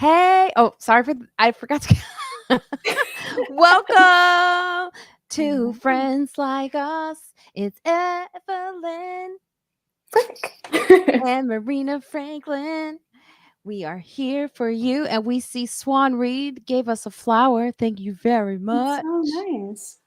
Hey, oh, sorry I forgot to. Welcome to Alright. Friends Like Us. It's Evelyn Frick. and Marina Franklin. We are here for you, and we see Swan Reed gave us a flower. Thank you very That's much. so nice.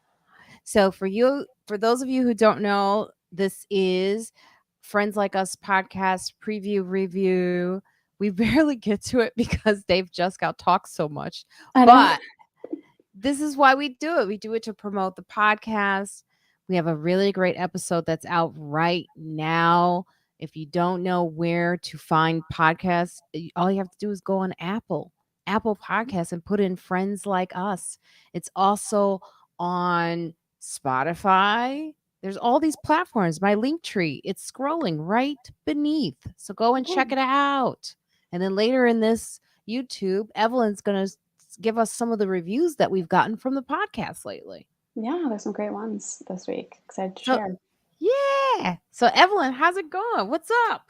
So, for those of you who don't know, this is Friends Like Us podcast preview review. We barely get to it because Dave Juskow talks so much, I know. but this is why we do it. We do it to promote the podcast. We have a really great episode that's out right now. If you don't know where to find podcasts, all you have to do is go on Apple Podcasts, and put in Friends Like Us. It's also on Spotify. There's all these platforms. My Linktree, it's scrolling right beneath. So go and check Cool. it out. And then later in this YouTube, Evelyn's going to give us some of the reviews that we've gotten from the podcast lately. Yeah, there's some great ones this week. Excited to So, share. yeah. So, Evelyn, how's it going? What's up?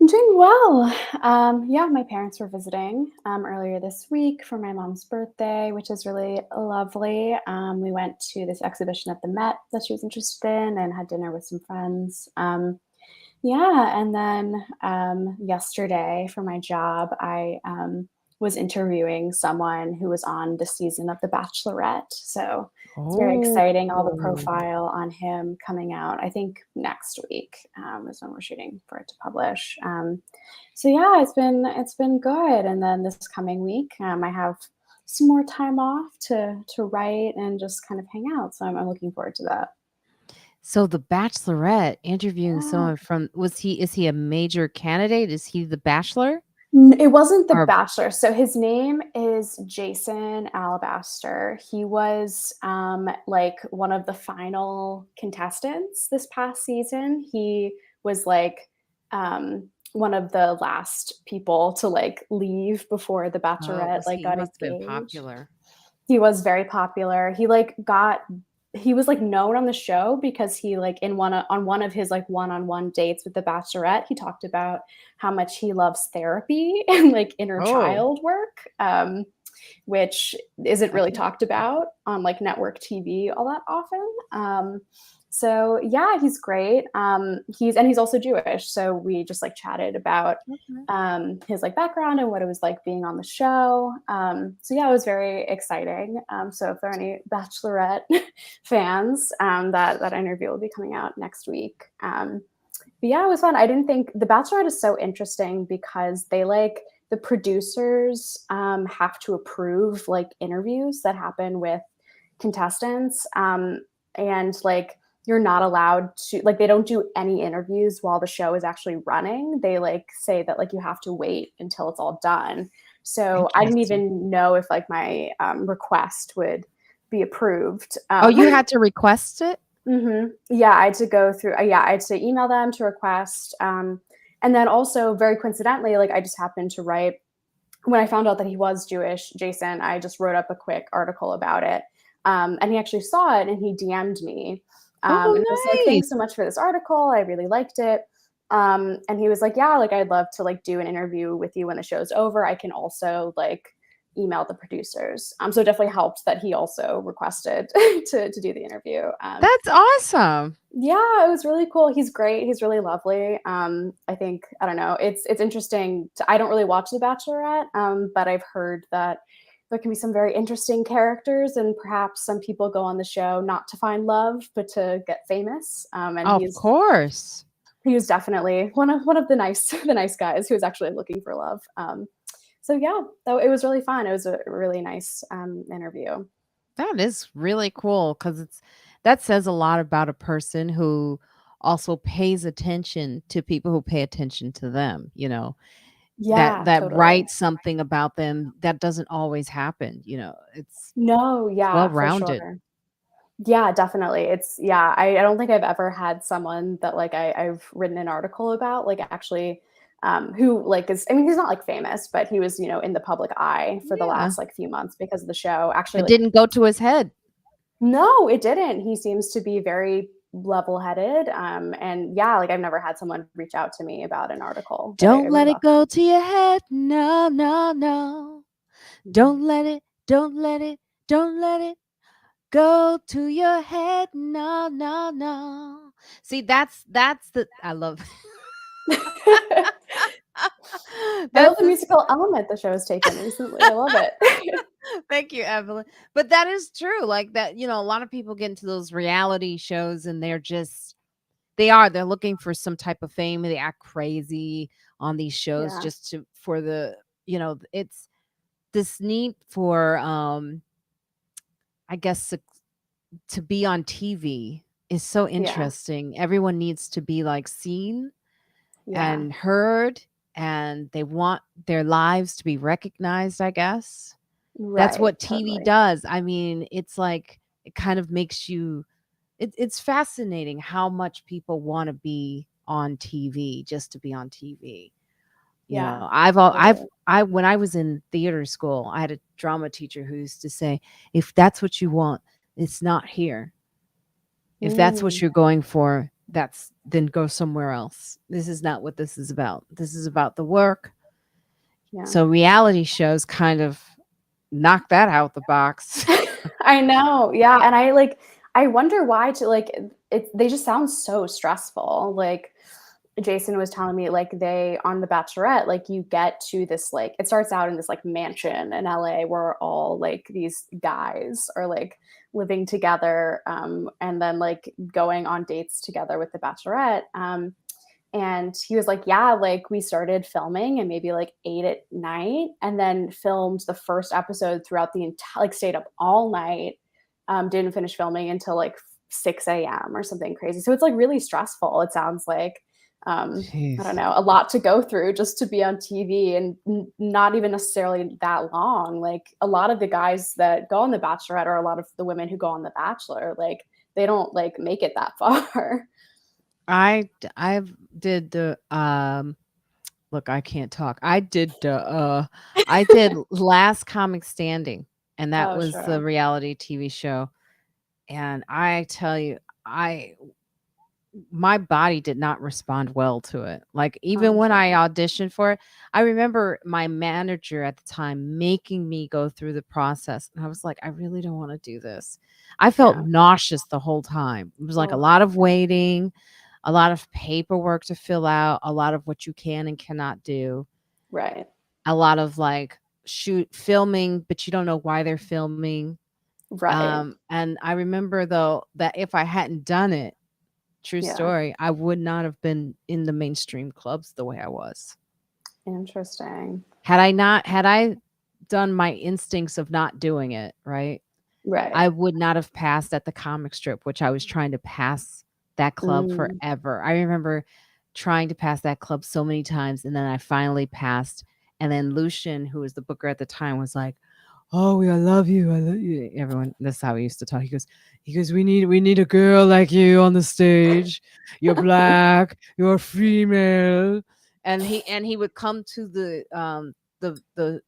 I'm doing well. Yeah, my parents were visiting earlier this week for my mom's birthday, which is really lovely. We went to this exhibition at the Met that she was interested in and had dinner with some friends. Yeah, and then yesterday for my job, I was interviewing someone who was on this season of The Bachelorette. So it's very Oh, exciting. All the profile on him coming out, I think next week is when we're shooting for it to publish. So yeah, it's been good. And then this coming week, I have some more time off to write and just kind of hang out. So I'm looking forward to that. so the Bachelorette interviewing Yeah. someone from is he a major candidate? Is he the Bachelor? It wasn't The Or Bachelor. So his name is Jason Alabaster. He was like one of the final contestants this past season. He was like one of the last people to like leave before The oh, Bachelorette was like he got must have been engaged. popular. He was very popular. He was like known on the show because he like on one of his like one-on-one dates with the Bachelorette, he talked about how much he loves therapy and like inner Oh, child work, which isn't that's really talked about on like network TV all that often. So yeah, he's great. He's also Jewish, so we just like chatted about okay. his like background and what it was like being on the show. So yeah, it was very exciting. So if there are any Bachelorette fans, that interview will be coming out next week. But yeah, it was fun. I didn't think The Bachelorette is so interesting because they like the producers have to approve like interviews that happen with contestants, and like you're not allowed to like they don't do any interviews while the show is actually running. They like say that like you have to wait until it's all done. So I didn't Interesting. even know if like my request would be approved. Oh, you had to request it? Yeah, I had to go through. Yeah, I had to email them to request, and then also very coincidentally, like I just happened to write when I found out that he was Jewish, Jason. I just wrote up a quick article about it, and he actually saw it and he DM'd me, and I was like, Oh, nice. "Thanks so much for this article. I really liked it." And he was like, "Yeah, like I'd love to like do an interview with you when the show's over. I can also like email the producers." So it definitely helped that he also requested to do the interview. That's awesome. Yeah, it was really cool. He's great. He's really lovely. I think I don't know. It's interesting. I don't really watch The Bachelorette, but I've heard that there can be some very interesting characters, and perhaps some people go on the show not to find love, but to get famous. And Of course. he was definitely one of the nice the nice guys who was actually looking for love. So yeah, though it was really fun. It was a really nice interview. That is really cool because that says a lot about a person who also pays attention to people who pay attention to them, that Yeah, totally. writes something about them that doesn't always happen, it's No, yeah, for well-rounded. sure. Yeah, definitely. I don't think I've ever had someone that like I've written an article about, like actually who like is I mean, he's not like famous, but he was, in the public eye for the Yeah. last like few months because of the show. Actually, It like didn't go to his head. no, it didn't. He seems to be very level-headed. And yeah, like I've never had someone reach out to me about an article that I Don't wrote let it about go him. to your head. No, no, no. Don't let it, don't let it, don't let it go to your head. No, no, no. See, that's the I love I love that's the the musical element the show has taken recently. I love it. thank you, Evelyn. But that is true. Like that, a lot of people get into those reality shows and they're looking for some type of fame. They act crazy on these shows Yeah. just for it's this need for I guess to be on TV is so Yeah. interesting. Everyone needs to be like seen Yeah. and heard, and they want their lives to be recognized, I guess. That's Right. what TV Totally. does. I mean, it's like it kind of makes you it's fascinating how much people want to be on TV just to be on TV. Yeah. Totally. I when I was in theater school, I had a drama teacher who used to say, if that's what you want, it's not here. If that's what Mm, you're going for, that's then go somewhere else. This is not what this is about. This is about the work. yeah. So reality shows kind of knock that out the box. I know. Yeah. And I wonder why to like they just sound so stressful. Like Jason was telling me like they on The Bachelorette, like you get to this like it starts out in this like mansion in LA where all like these guys are like living together and then like going on dates together with the Bachelorette. And he was like, yeah, like we started filming and maybe like 8 at night and then filmed the first episode throughout the entire, like stayed up all night, didn't finish filming until like 6 a.m. or something crazy. So it's like really stressful. It sounds like, I don't Jeez. know, a lot to go through just to be on TV and not even necessarily that long. Like a lot of the guys that go on The Bachelorette or a lot of the women who go on The Bachelor, like they don't like make it that far. I've did the look, I can't talk. I did Last Comic Standing, and that Oh, was the sure. reality TV show. And I tell you, I my body did not respond well to it. Like even I'm when I sure. auditioned for it, I remember my manager at the time making me go through the process. And I was like, I really don't want to do this. I felt Yeah. nauseous the whole time. It was like a Oh, lot of waiting, a lot of paperwork to fill out, a lot of what you can and cannot do, right. a lot of like shoot filming, but you don't know why they're filming. Right. And I remember though that if I hadn't done it, true Yeah. story, I would not have been in the mainstream clubs the way I was. Interesting. Had I done my instincts of not doing it, right? Right. I would not have passed at the comic strip, which I was trying to pass that club Mm, forever. I remember trying to pass that club so many times, and then I finally passed. And then Lucian, who was the booker at the time, was like, "Oh, I love you. I love you." Everyone, that's how he used to talk. He goes, we need a girl like you on the stage. You're black. You're female." And he would come to the the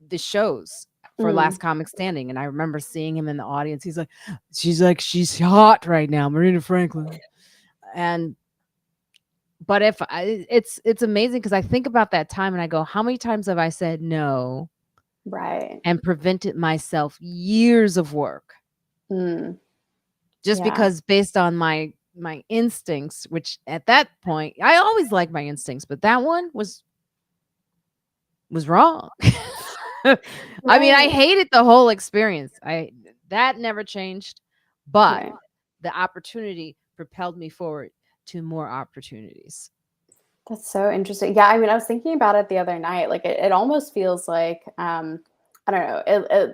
the shows for mm, Last Comic Standing, and I remember seeing him in the audience. She's hot right now, Marina Franklin. And but if I, it's amazing because I think about that time and I go, how many times have I said no right. and prevented myself years of work Mm, just yeah. because based on my instincts, which at that point I always liked my instincts, but that one was wrong. I mean, I Right. hated the whole experience. I That never changed, but Right. the opportunity propelled me forward to more opportunities. That's so interesting. Yeah, I mean, I was thinking about it the other night. Like, it almost feels like, I don't know,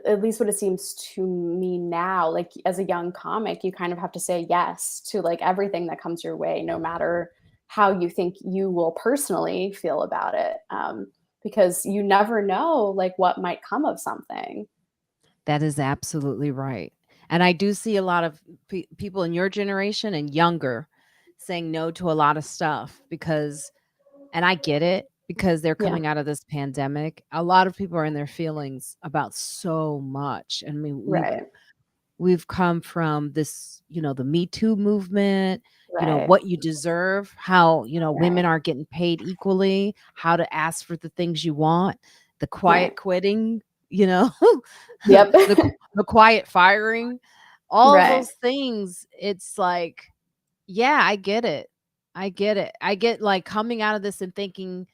at least what it seems to me now, like as a young comic, you kind of have to say yes to like everything that comes your way, no matter how you think you will personally feel about it. Because you never know like what might come of something. That is absolutely right. And I do see a lot of people in your generation and younger saying no to a lot of stuff because, and I get it because they're Yeah. coming out of this pandemic. A lot of people are in their feelings about so much. I mean, Right. we've come from this, the Me Too movement, Right. what you deserve, how, women Right. aren't getting paid equally, how to ask for the things you want, the Right. quiet quitting. you know, Yep. the quiet firing, all of Right. those things. It's like, yeah, I get it. I get it. I get like coming out of this and thinking,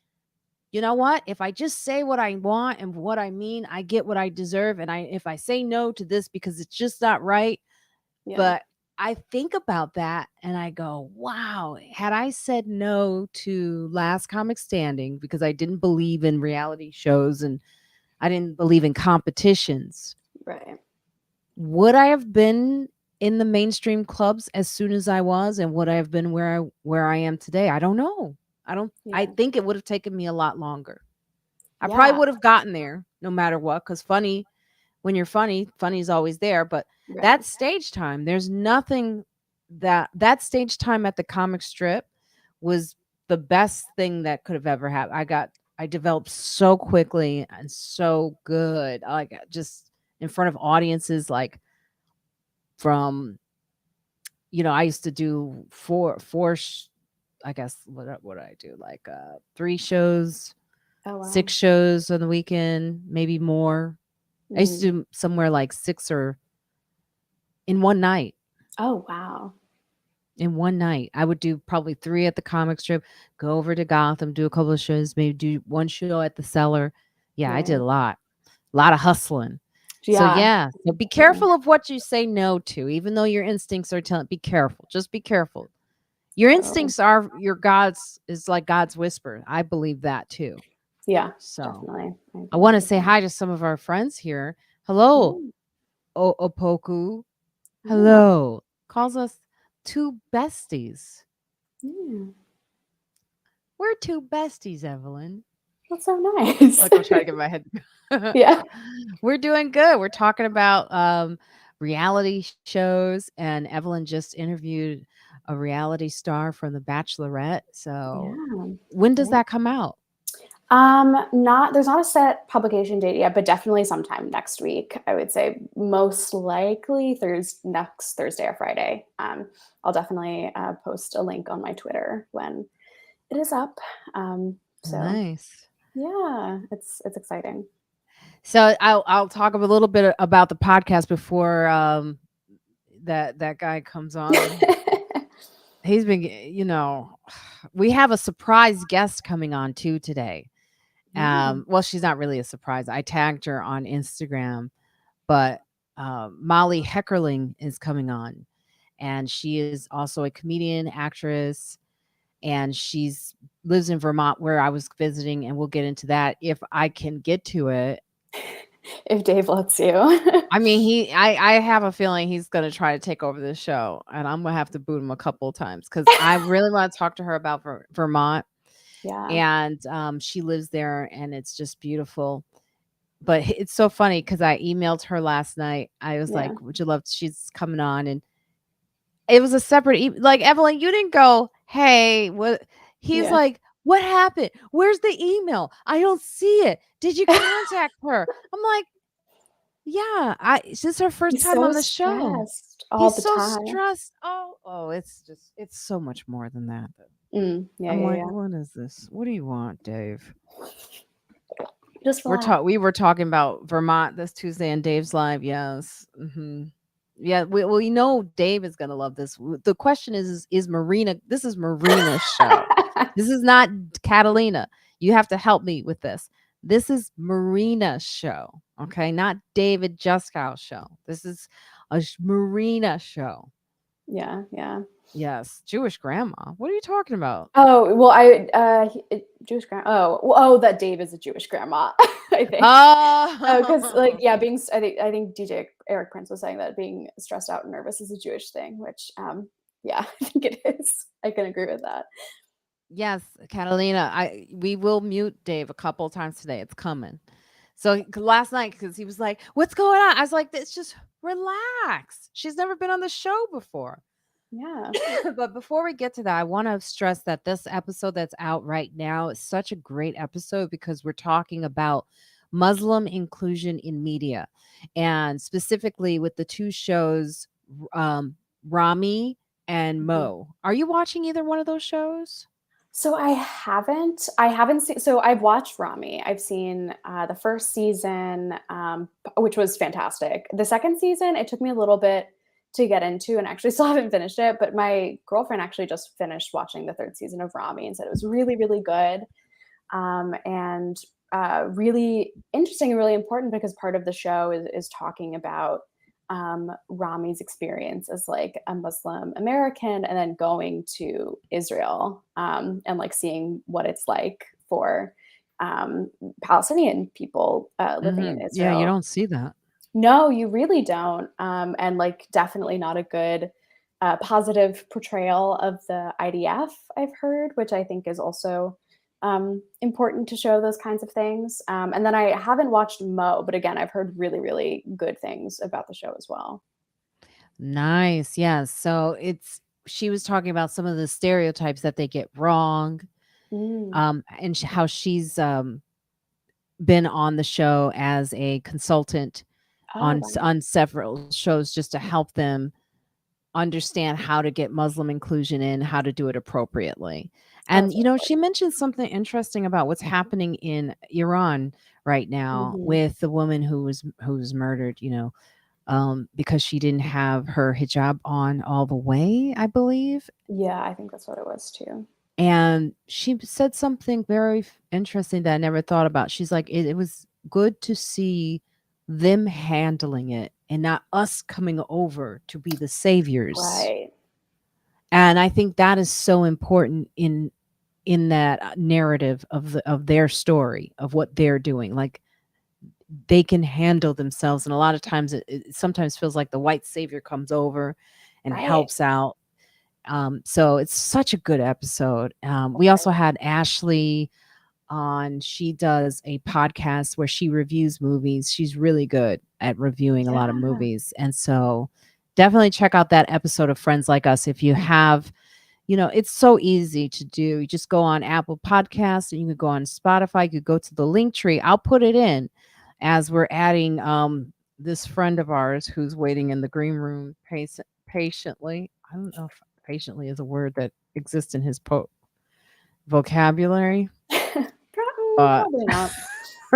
you know what? If I just say what I want and what I mean, I get what I deserve. And if I say no to this because it's just not right, Yeah. but I think about that and I go, wow, had I said no to Last Comic Standing because I didn't believe in reality shows and I didn't believe in competitions, Right. would I have been in the mainstream clubs as soon as I was, and would I have been where I am today? I don't know. I Yeah. think it would have taken me a lot longer. I probably Yeah. would have gotten there no matter what, cuz funny, when you're funny, funny's always there, but Right. that stage time, there's nothing that stage time at the comic strip was the best thing that could have ever happened. I developed so quickly and so good. Like just in front of audiences like from I used to do I guess what did I do? Like 3 shows, Oh wow. 6 shows on the weekend, maybe more. I used Mm. to do somewhere like 6 or in one night. Oh wow. In one night, I would do probably 3 at the comic strip, go over to Gotham, do a couple of shows, maybe do one show at the Cellar. Yeah, I did Right. a lot of hustling. So Yeah. yeah, so be Definitely. careful of what you say no to, even though your instincts are telling. Be careful. Just be careful. Your Totally. instincts are your God's is like God's whisper. I believe that too. Yeah. So Definitely. I I agree want to with say that. hi to some of our friends here. Hello, Yeah. Opoku. Yeah. Hello. Calls us two besties. Yeah. We're two besties, Evelyn. That's so nice. Like I'm trying to get my head. Yeah. We're doing good. We're talking about reality shows, and Evelyn just interviewed a reality star from The Bachelorette. So Yeah. when does Yeah. that come out? Not there's not a set publication date yet, but definitely sometime next week. I would say most likely next Thursday or Friday. I'll definitely post a link on my Twitter when it is up. So Nice. yeah, it's exciting. So I'll talk a little bit about the podcast before that guy comes on. He's been, we have a surprise guest coming on too today. Yeah. Well, she's not really a surprise. I tagged her on Instagram, but Molly Heckerling is coming on, and she is also a comedian, actress, and she's lives in Vermont where I was visiting, and we'll get into that if I can get to it. If Dave lets you. I mean, I have a feeling he's gonna try to take over the show, and I'm gonna have to boot him a couple of times because I really want to talk to her about Vermont, Yeah. and she lives there, and it's just beautiful. But it's so funny because I emailed her last night. I was Yeah. like, "Would you love?" She's coming on, and it was a separate like Evelyn. You didn't go, "Hey, what?" He's Yeah. like, "What happened? Where's the email? I don't see it. Did you contact her?" I'm like, "Yeah, I. This is her first He's time so on the show." stressed all He's the so time. stressed. It's so much more than that. Yeah, I'm yeah, like, yeah. "What is this? What do you want, Dave?" Just relax. We were talking about Vermont this Tuesday in Dave's live. Yes. Yeah, we know Dave is gonna love this. The question is Marina? This is Marina's show. This is not Catalina. You have to help me with this. This is Marina's show, okay? Not David Juskow show. This is a Marina show. Yeah, yeah. Yes, Jewish grandma. What are you talking about? Oh, well, Jewish grandma. That Dave is a Jewish grandma, I think. Because like, Oh, yeah, I think DJ Eric Prince was saying that being stressed out and nervous is a Jewish thing, which yeah, I think it is. I can agree with that. yes, Catalina. We will mute Dave a couple times today. It's coming. So last night, because he was like, "What's going on?" I was like, "It's just relax. She's never been on the show before." Yeah. But before we get to that, I want to stress that this episode that's out right now is such a great episode because we're talking about Muslim inclusion in media, and specifically with the 2 shows, Rami and Mhm. Mo. Are you watching either one of those shows? So I haven't seen, so I've watched Rami. I've seen the first season, which was fantastic. The second season, it took me a little bit to get into, and actually still haven't finished it. But my girlfriend actually just finished watching the third season of Rami and said it was really, really good, and really interesting and really important because part of the show is talking about Rami's experience as like a Muslim American and then going to Israel, and like seeing what it's like for Palestinian people living in Yeah, you Israel. don't see that. No, you really don't. And like definitely not a good positive portrayal of the IDF, I've heard, which I think is also important to show those kinds of things. And then I haven't watched Mo, but again, I've heard really, really good things about the show as well. Nice. Yeah. So she was talking about some of the stereotypes that they get wrong, Mm. and how she's been on the show as a consultant Oh, on several shows just to help them understand how to get Muslim inclusion in, how to do it appropriately. wow. And she mentioned something interesting about what's happening in Iran right now Mhm. with the woman who was murdered, because she didn't have her hijab on all the way, I believe. Yeah, I think that's what it was too. And she said something very interesting that I never thought about. She's like, it was good to see them handling it and not us coming over to be the saviors. Right. And I think that is so important in that narrative of their story of what they're doing. Like they can handle themselves, and a lot of times it sometimes feels like the white savior comes over and Right. helps out. So it's such a good episode. We also had Ashley on. She does a podcast where she reviews movies. She's really good at reviewing a lot of Yeah. movies. And so definitely check out that episode of Friends Like Us if you have. It's so easy to do. You just go on Apple Podcasts, and you could go on Spotify. You could go to the Linktree. I'll put it in as we're adding this friend of ours who's waiting in the green room patiently. I don't know if patiently is a word that exists in his vocabulary, but Probably not.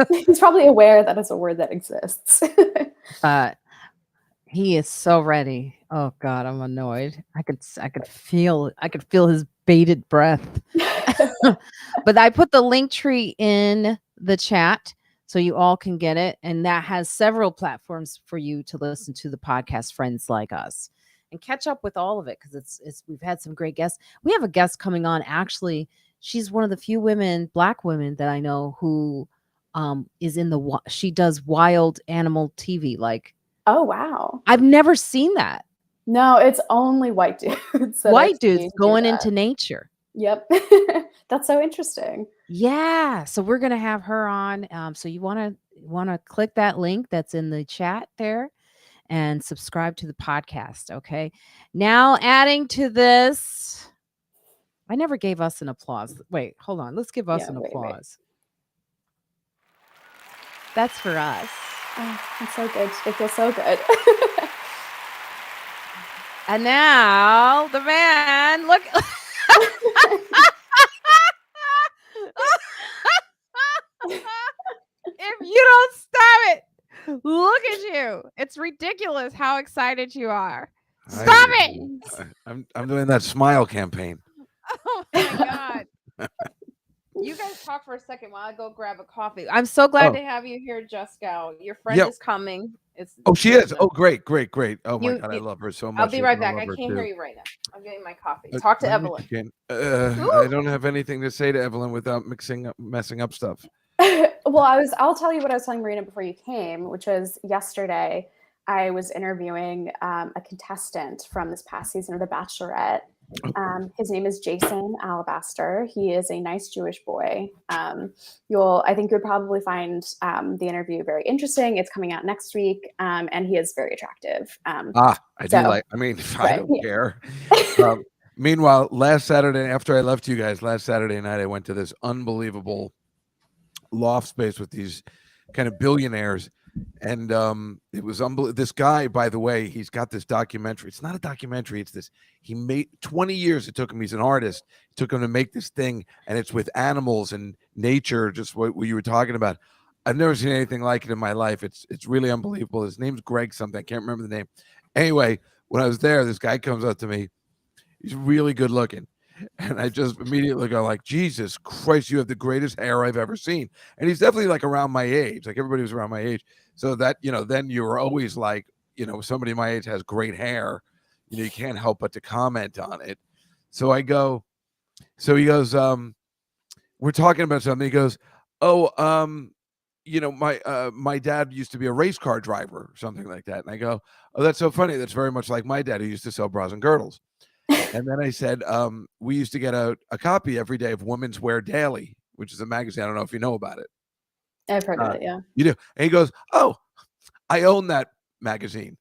He's probably aware that it's a word that exists. but he is so ready. Oh God, I'm annoyed. I could feel his bated breath. But I put the link tree in the chat so you all can get it, and that has several platforms for you to listen to the podcast Friends Like Us and catch up with all of it, because it's we've had some great guests. We have a guest coming on, actually. She's one of the few black women that I know who is she does wild animal TV. Like, Oh, wow. I've never seen that. No, it's only white dudes that I've White dudes seen do going that. into nature. Yep. That's so interesting. Yeah, so we're gonna have her on. So you wanna click that link that's in the chat there and subscribe to the podcast. Okay. Now adding to this, I never gave us an applause. Wait, hold on. Let's give us Yeah, an wait. applause. That's for us. Oh, it's so good. It feels so good. And now the man, look. If you don't stop it, look at you. It's ridiculous how excited you are. Stop it. I'm doing that smile campaign. Oh my God. You guys talk for a second while I go grab a coffee. I'm so glad to have you here, Juskow. Your friend is coming. She is. Oh, great. Oh my You- God, I you- love her so much. I'll be right I back. love I her can't too. hear you right now. I'm getting my coffee. Talk to Evelyn. I don't have anything to say to Evelyn without messing up stuff. Well, I'll tell you what I was telling Marina before you came, which was yesterday I was interviewing a contestant from this past season of The Bachelorette. His name is Jason Alabaster. He is a nice Jewish boy. I think you'll probably find the interview very interesting. It's coming out next week, and he is very attractive. I don't care. Meanwhile, last Saturday, after I left you guys, last Saturday night, I went to this unbelievable loft space with these kind of billionaires, And it was unbelievable. This guy, by the way, he's got this documentary. It's not a documentary. It's this. He made 20 years. It took him. He's an artist. It took him to make this thing, and it's with animals and nature. Just what you were talking about. I've never seen anything like it in my life. It's really unbelievable. His name's Greg something. I can't remember the name. Anyway, when I was there, this guy comes up to me. He's really good looking. And I just immediately go like, Jesus Christ, you have the greatest hair I've ever seen. And he's definitely like around my age. Like everybody was around my age. So that, then you were always like, somebody my age has great hair. You can't help but to comment on it. So I go, so he goes, we're talking about something. He goes, oh, my dad used to be a race car driver or something like that. And I go, oh, that's so funny. That's very much like my dad, who used to sell bras and girdles. And then I said, we used to get a copy every day of Women's Wear Daily, which is a magazine. I don't know if you know about it. I've heard of it, yeah. You do. And he goes, oh, I own that magazine.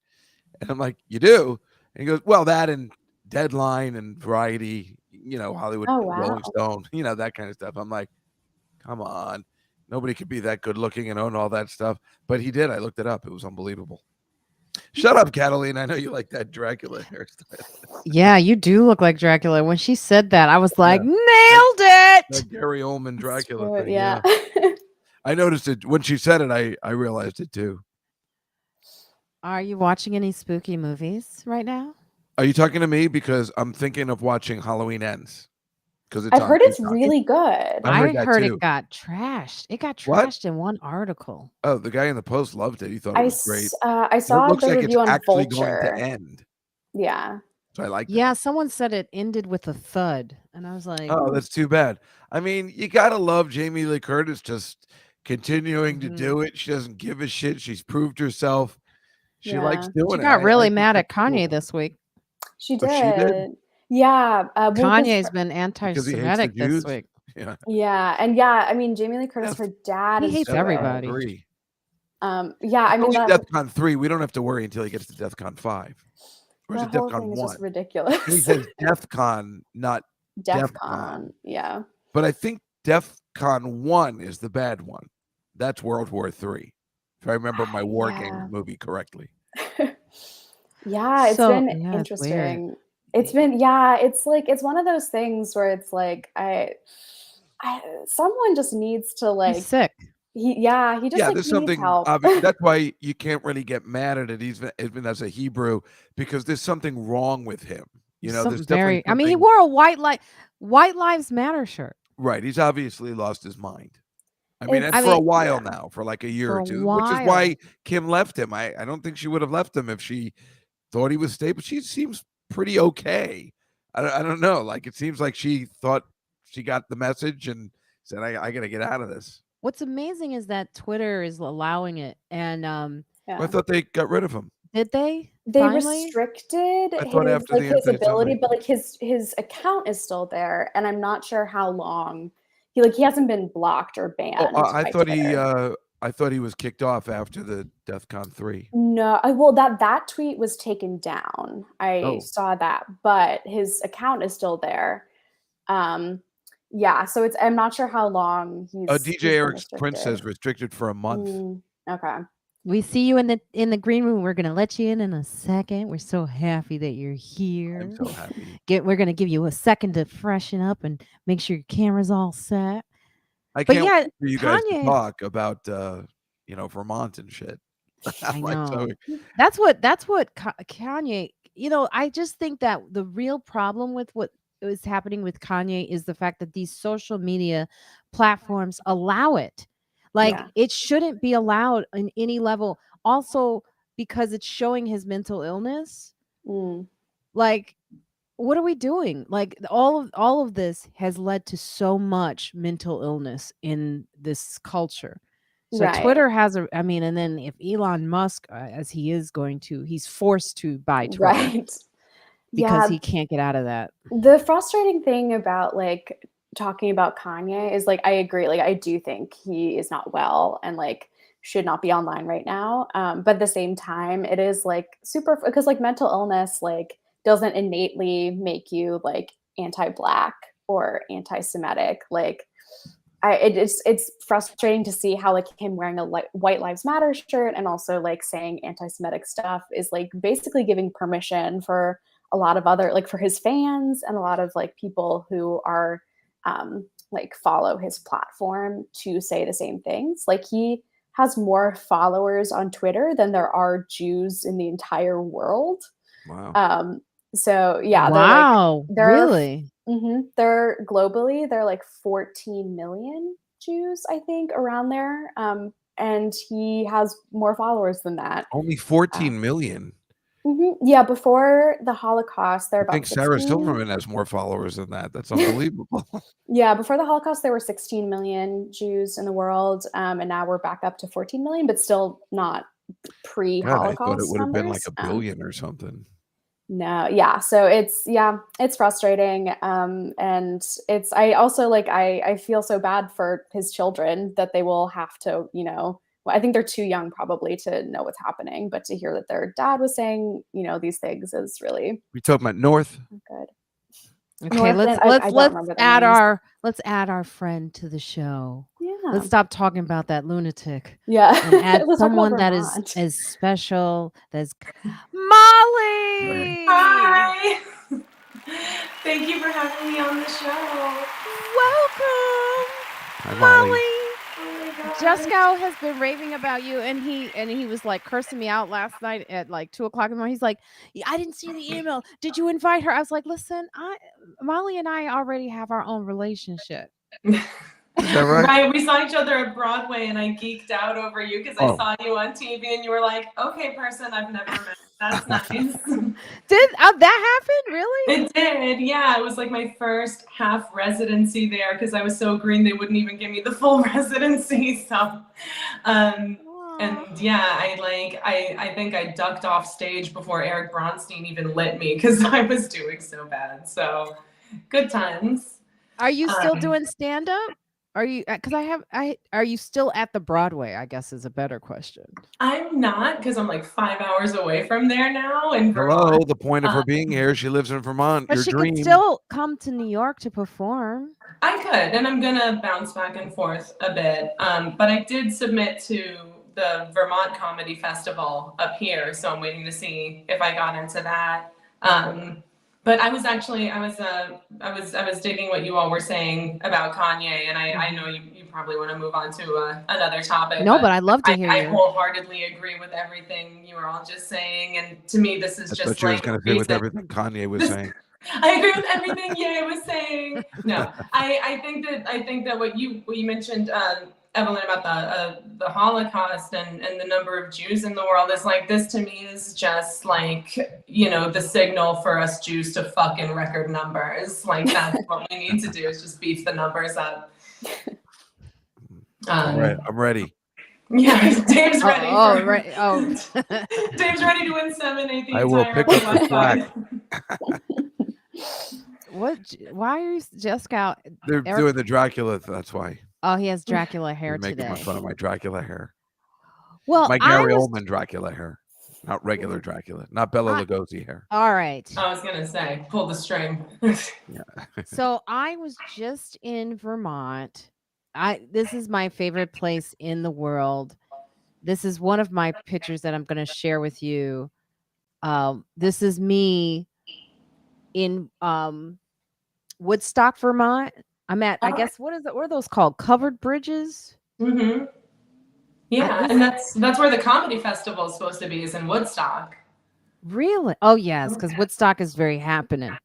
And I'm like, you do? And he goes, well, that and Deadline and Variety, Hollywood, Rolling Stone, that kind of stuff. I'm like, come on. Nobody could be that good looking and own all that stuff. But he did. I looked it up. It was unbelievable. Shut up, Catalina. I know you like that Dracula hairstyle. Yeah, you do look like Dracula. When she said that, I was like, nailed it. That Gary Oldman Dracula thing. Yeah. I noticed it when she said it. I realized it too. Are you watching any spooky movies right now? Are you talking to me? Because I'm thinking of watching Halloween Ends. Because I've heard it's really good. I heard it got trashed. It got trashed in one article. Oh, the guy in the Post loved it. He thought it was great. I saw the review on actually Vulture. going to end. Yeah. So I like that. Yeah, someone said it ended with a thud. And I was like, oh, that's too bad. I mean, you got to love Jamie Lee Curtis just continuing to do it. She doesn't give a shit. She's proved herself. She likes doing it. She got really mad at Kanye this week. She did. Yeah. Kanye's been anti-Semitic this week. Yeah. And I mean, Jamie Lee Curtis, her dad he hates everybody. I mean, DEFCON 3, we don't have to worry until he gets to DEFCON 5. Or is it DEFCON 1? Just ridiculous. He says DEFCON, not DEFCON. Yeah. But I think DEFCON 1 is the bad one. That's World War 3. If I remember my War Games movie correctly. It's been interesting. It's been, it's one of those things where it's like, someone just needs to He's sick. He just there's something obvious. That's why you can't really get mad at it even as a Hebrew, because there's something wrong with him. There's definitely I mean, he wore a White Lives Matter shirt. Right. He's obviously lost his mind. I mean, for a while now, for like a year or two, which is why Kim left him. I don't think she would have left him if she thought he was stable. She seems pretty okay. I don't know. Like, it seems like she thought she got the message and said, I got to get out of this. What's amazing is that Twitter is allowing it. And I thought they got rid of him. Did they? They finally? Restricted his ability, but like his account is still there, and I'm not sure how long he hasn't been blocked or banned. I thought he was kicked off after the DEFCON 3. No, well that tweet was taken down. I saw that, but his account is still there. So I'm not sure how long he's. DJ Eric Prince says restricted for a month. Okay. We see you in the green room. We're gonna let you in a second. We're so happy that you're here. I'm so happy. We're gonna give you a second to freshen up and make sure your camera's all set. I can't wait for you guys to talk about Vermont and shit. I know. That's what Kanye. I just think that the real problem with what is happening with Kanye is the fact that these social media platforms allow it. It shouldn't be allowed in any level. Also, because it's showing his mental illness. Like, what are we doing? Like, all of this has led to so much mental illness in this culture. So Twitter has and then if Elon Musk, as he is going to, he's forced to buy Twitter. Because he can't get out of that. The frustrating thing about talking about Kanye is I agree. I do think he is not well and should not be online right now. But at the same time, it is super, because mental illness doesn't innately make you anti-Black or anti-Semitic. it's frustrating to see how like him wearing a White Lives Matter shirt and also like saying anti-Semitic stuff is like basically giving permission for a lot of other, like for his fans and a lot of like people who are like follow his platform to say the same things. Like he has more followers on Twitter than there are Jews in the entire world. Wow. So yeah, wow, they're really? they're globally, they're like 14 million Jews, I think, around there. And he has more followers than that. Only 14 million. Yeah, before the Holocaust, they're I about think Sarah 16. Silverman has more followers than that. That's unbelievable. Yeah, before the Holocaust, there were 16 million Jews in the world, and now we're back up to 14 million, but still not God, I pre-Holocaust thought it would have been like numbers. a billion or something. No, yeah. So it's frustrating. And I also like, I feel so bad for his children that they will have to, you know, I think they're too young probably to know what's happening, but to hear that their dad was saying, you know, these things is really We talking about North? good. Okay, North, let's add names. let's add our friend to the show. Yeah. Let's stop talking about that lunatic. Yeah. And add Let's talk about someone that is Vermont. as special as Molly. Hi. Thank you for having me on the show. Welcome, Hi, Molly. Oh my God. Juskow has been raving about you, and he was like cursing me out last night at like 2:00 in the morning. He's like, I didn't see the email. Did you invite her? I was like, listen, Molly and I already have our own relationship. Is that right? Right. We saw each other at Broadway and I geeked out over you because I saw you on TV and you were like, okay, person I've never met. That's nice. Did that happen? Really? It did. Yeah. It was like my first half residency there because I was so green they wouldn't even give me the full residency. So and yeah, I think I ducked off stage before Eric Bronstein even lit me because I was doing so bad. So good times. Are you still doing stand-up? Are you? Because are you still at the Broadway? I guess is a better question. I'm not because I'm like 5 hours away from there now in Hello, Vermont. the point of her being here, she lives in Vermont. But Your she dream. could still come to New York to perform. I could, and I'm gonna bounce back and forth a bit. But I did submit to the Vermont Comedy Festival up here, so I'm waiting to see if I got into that. But I was digging what you all were saying about Kanye, and I know you probably want to move on to another topic. No, but I'd love to hear I you. wholeheartedly agree with everything you were all just saying, and to me, this is I just thought you like was going to agree with everything Kanye was saying. I agree with everything Ye was saying. No, I think that what you mentioned, Evelyn, about the Holocaust and the number of Jews in the world is like, this to me is just like, you know, the signal for us Jews to fucking record numbers. Like that's what we need to do is just beef the numbers up. All right, I'm ready. Yeah, Dave's ready. Right. Oh, Dave's ready to inseminate the I will entire pick up the West Side. what? Why are you just out? They're doing the Dracula. That's why. Oh, he has Dracula hair You're making today. fun of my Dracula hair. Well, My Gary Oldman Dracula hair, not regular Dracula, not Bela Lugosi hair. All right. I was gonna say, pull the string. Yeah. So I was just in Vermont. This is my favorite place in the world. This is one of my pictures that I'm going to share with you. This is me in Woodstock, Vermont. I'm at, I guess, what are those called? Covered bridges? Mm-hmm. Yeah, and that's where the comedy festival is supposed to be, is in Woodstock. Really? Oh, yes, because Woodstock is very happening.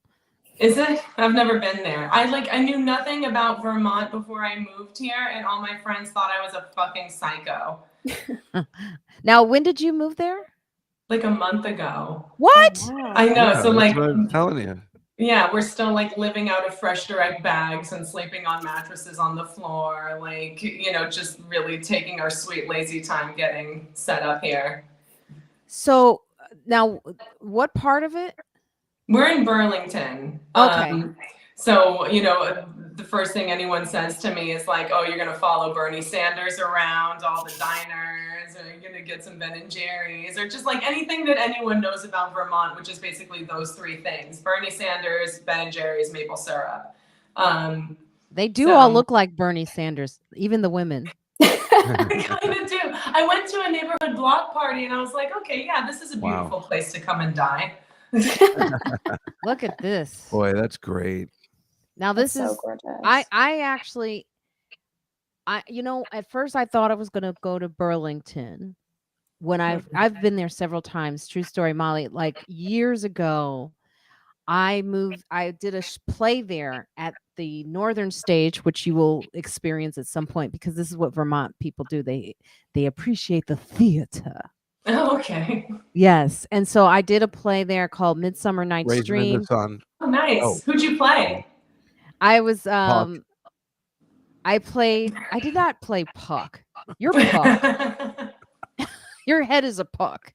Is it? I've never been there. I knew nothing about Vermont before I moved here, and all my friends thought I was a fucking psycho. Now, when did you move there? Like a month ago. What? Oh, wow. I know. Yeah, so like, what I'm telling you. Yeah, we're still like living out of fresh direct bags and sleeping on mattresses on the floor. Like, you know, just really taking our sweet lazy time getting set up here. So now, what part of it? We're in Burlington. Okay. So, you know, the first thing anyone says to me is like, oh, you're going to follow Bernie Sanders around all the diners, or you're going to get some Ben and Jerry's, or just like anything that anyone knows about Vermont, which is basically those three things: Bernie Sanders, Ben and Jerry's, maple syrup. They do So- all look like Bernie Sanders, even the women. I kind of do. I went to a neighborhood block party and I was like, okay, yeah, this is a Wow. beautiful place to come and die. Look at this. Boy, that's great. Now That's this so is gorgeous. I actually at first I thought I was going to go to Burlington when I've been there several times. True story, Molly. Like years ago, I did a play there at the Northern Stage, which you will experience at some point because this is what Vermont people do. They appreciate the theater. Oh, okay. Yes. And so I did a play there called Midsummer Night's Raisin in the Dream. sun. Oh, nice. Oh. Who'd you play? I was Puck. I did not play Puck. You're Puck. Your head is a puck.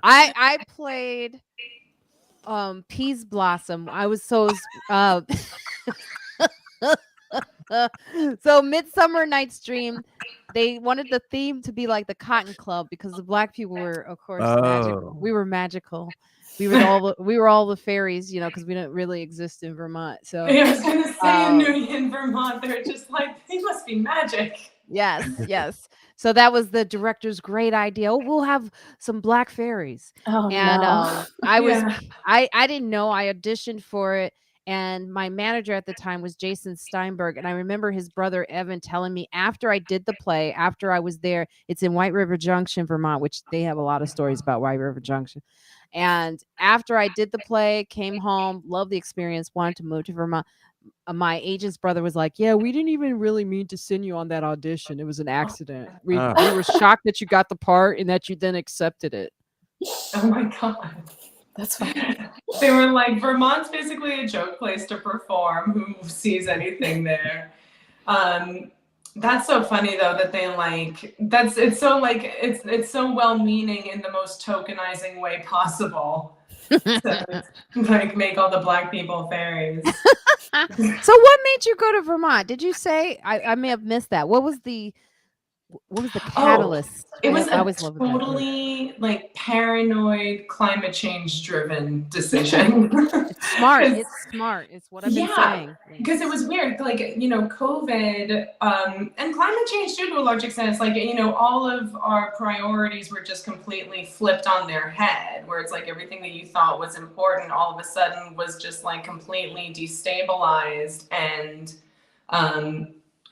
I played Peas Blossom. I was so so Midsummer Night's Dream. They wanted the theme to be like the Cotton Club because the black people were, of course, magical. Oh. We were magical. We were all the fairies, because we didn't really exist in Vermont. So I was gonna say in Vermont, they're just like, they must be magic. yes. So that was the director's great idea. Oh, we'll have some black fairies. Oh And no. I didn't know. I auditioned for it, and my manager at the time was Jason Steinberg. And I remember his brother Evan telling me after I did the play, after I was there, it's in White River Junction, Vermont, which they have a lot of stories about White River Junction. And after I did the play, came home, loved the experience, wanted to move to Vermont. My agent's brother was like, yeah, we didn't even really mean to send you on that audition. It was an accident. We were shocked that you got the part and that you then accepted it. Oh my God. That's funny. They were like, Vermont's basically a joke place to perform. Who sees anything there? That's so funny though that they it's so well-meaning in the most tokenizing way possible. To, make all the black people fairies. So what made you go to Vermont? Did you say I may have missed that? What was the catalyst? It was I a always loved that. totally paranoid, climate change driven decision. It's smart. It's smart. It's what I've been saying. Because it was weird, COVID and climate change too, to a large extent. It's all of our priorities were just completely flipped on their head, where it's like everything that you thought was important all of a sudden was just completely destabilized. And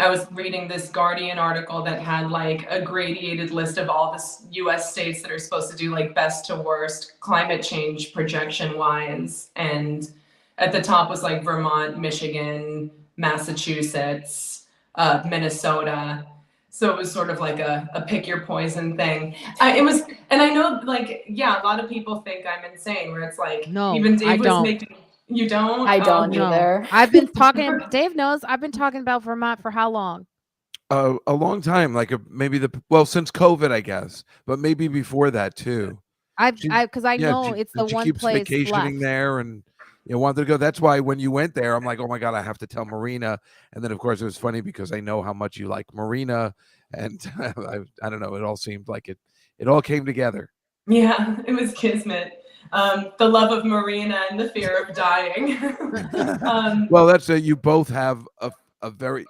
I was reading this Guardian article that had a gradated list of all the US states that are supposed to do best to worst climate change projection wise. And at the top was Vermont, Michigan, Massachusetts, Minnesota. So it was sort of a pick your poison thing. And I know a lot of people think I'm insane, where it's no, even Dave I was don't. making. You don't? I don't either. I've been talking. Dave knows. I've been talking about Vermont for how long? A long time, maybe since COVID, I guess, but maybe before that too. Because I know it's the one keeps place vacationing left. there, and wanted to go. That's why when you went there, I'm like, oh my God, I have to tell Marina. And then of course it was funny because I know how much you like Marina, and I don't know. It all seemed like it all came together. Yeah, it was kismet. The love of Marina and the fear of dying. Well, that's you both have a very,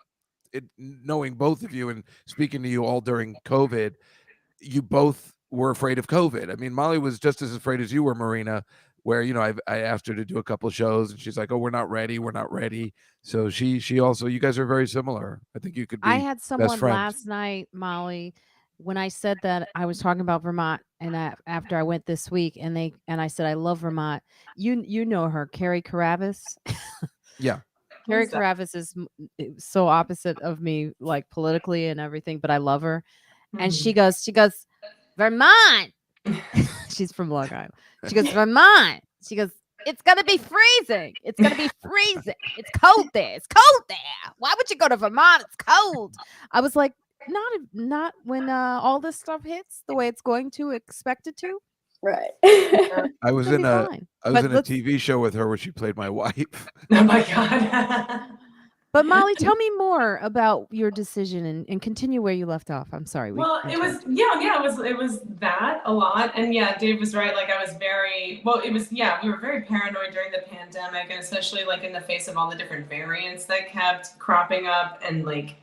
knowing both of you and speaking to you all during COVID, you both were afraid of COVID. I mean, Molly was just as afraid as you were, Marina, where, I asked her to do a couple of shows and she's like, oh, we're not ready. So she also, you guys are very similar. I think you could be I had someone best friends. last night, Molly, when I said that I was talking about Vermont, and after I went this week, and I said I love Vermont. You know her, Carrie Carabas. Yeah, Carrie Carabas is so opposite of me, politically and everything, but I love her. Mm-hmm. And she goes, Vermont. She's from Long Island. She goes, Vermont. She goes, it's gonna be freezing. It's gonna be freezing. It's cold there. It's cold there. Why would you go to Vermont? It's cold. I was like, not when all this stuff hits the way it's going to, expected to. Right. I was in a TV show with her where she played my wife. Oh my God. But Molly, tell me more about your decision and continue where you left off. I'm sorry. Well, it was it was that a lot, and yeah, Dave was right. Like I was very we were very paranoid during the pandemic, and especially like in the face of all the different variants that kept cropping up, and like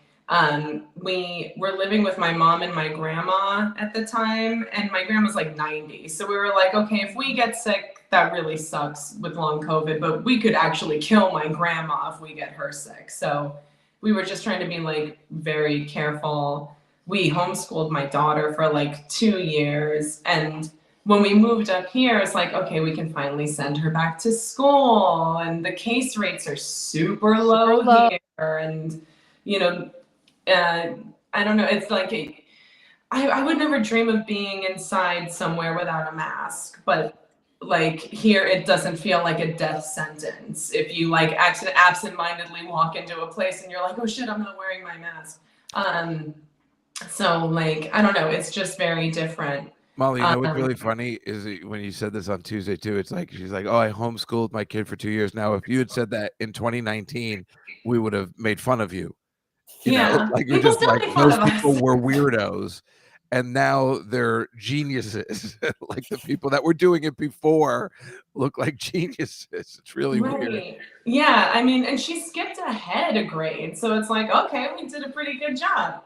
we were living with my mom and my grandma at the time, and my grandma's like 90, so we were like, okay, if we get sick, that really sucks with long COVID, but we could actually kill my grandma if we get her sick. So we were just trying to be like very careful. We homeschooled my daughter for like 2 years. And when we moved up here, it's like, okay, we can finally send her back to school. And the case rates are super low here. And, you know, I don't know. It's like, I would never dream of being inside somewhere without a mask, but like here it doesn't feel like a death sentence if you like absent-mindedly walk into a place and you're like, oh shit, I'm not wearing my mask. So like I don't know, it's just very different. Molly, you know what's really funny is when you said this on Tuesday too, it's like she's like, oh, I homeschooled my kid for 2 years. Now if you had said that in 2019, we would have made fun of you. You know, like you're just like those people were weirdos. And now they're geniuses. Like the people that were doing it before look like geniuses. It's really weird. Yeah, I mean, and she skipped ahead a grade. So it's like, okay, we did a pretty good job.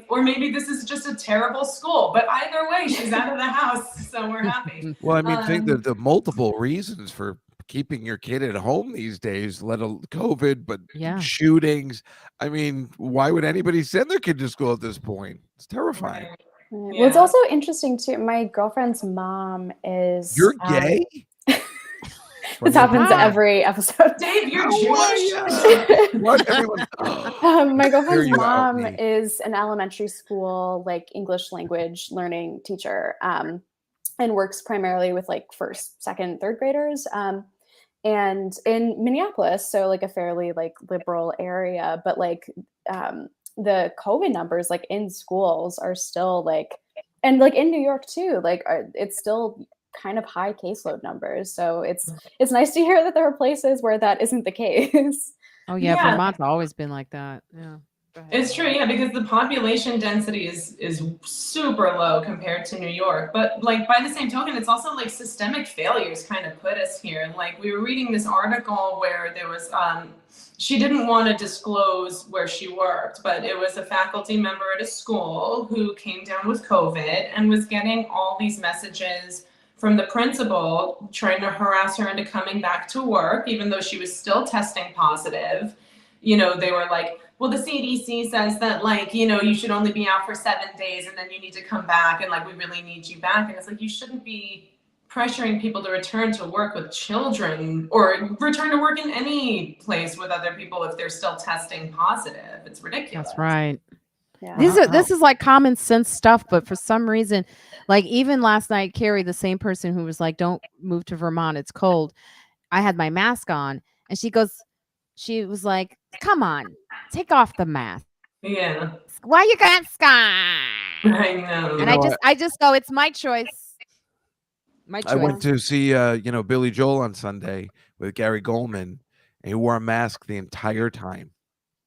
Or maybe this is just a terrible school. But either way, she's out of the house. So we're happy. Well, I mean, think that the multiple reasons for keeping your kid at home these days, let alone COVID, but shootings. I mean, why would anybody send their kid to school at this point? It's terrifying. Right. Yeah. Well, it's also interesting too. My girlfriend's mom is. You're gay? This happens every episode. Dave, you're Jewish. What? My girlfriend's mom is an elementary school like English language learning teacher, and works primarily with like first, second, third graders. And in Minneapolis, so like a fairly like liberal area, but like the COVID numbers like in schools are still like, and like in New York too, like it's still kind of high caseload numbers. So it's nice to hear that there are places where that isn't the case. Oh yeah, Vermont's always been like that. Yeah. It's true, yeah, because the population density is super low compared to New York. But like by the same token, it's also like systemic failures kind of put us here. And like we were reading this article where there was she didn't want to disclose where she worked, but it was a faculty member at a school who came down with COVID and was getting all these messages from the principal trying to harass her into coming back to work, even though she was still testing positive. You know, they were like, well, the CDC says that, like, you know, you should only be out for 7 days and then you need to come back and like, we really need you back. And it's like, you shouldn't be pressuring people to return to work with children or return to work in any place with other people if they're still testing positive. It's ridiculous. That's right. Yeah. This is like common sense stuff, but for some reason, like even last night, Carrie, the same person who was like, don't move to Vermont, it's cold. I had my mask on and she was like, come on, take off the mask. Yeah. Why you got sky? I know. And I just go, it's my choice. My choice. I went to see Billy Joel on Sunday with Gary Goldman, and he wore a mask the entire time.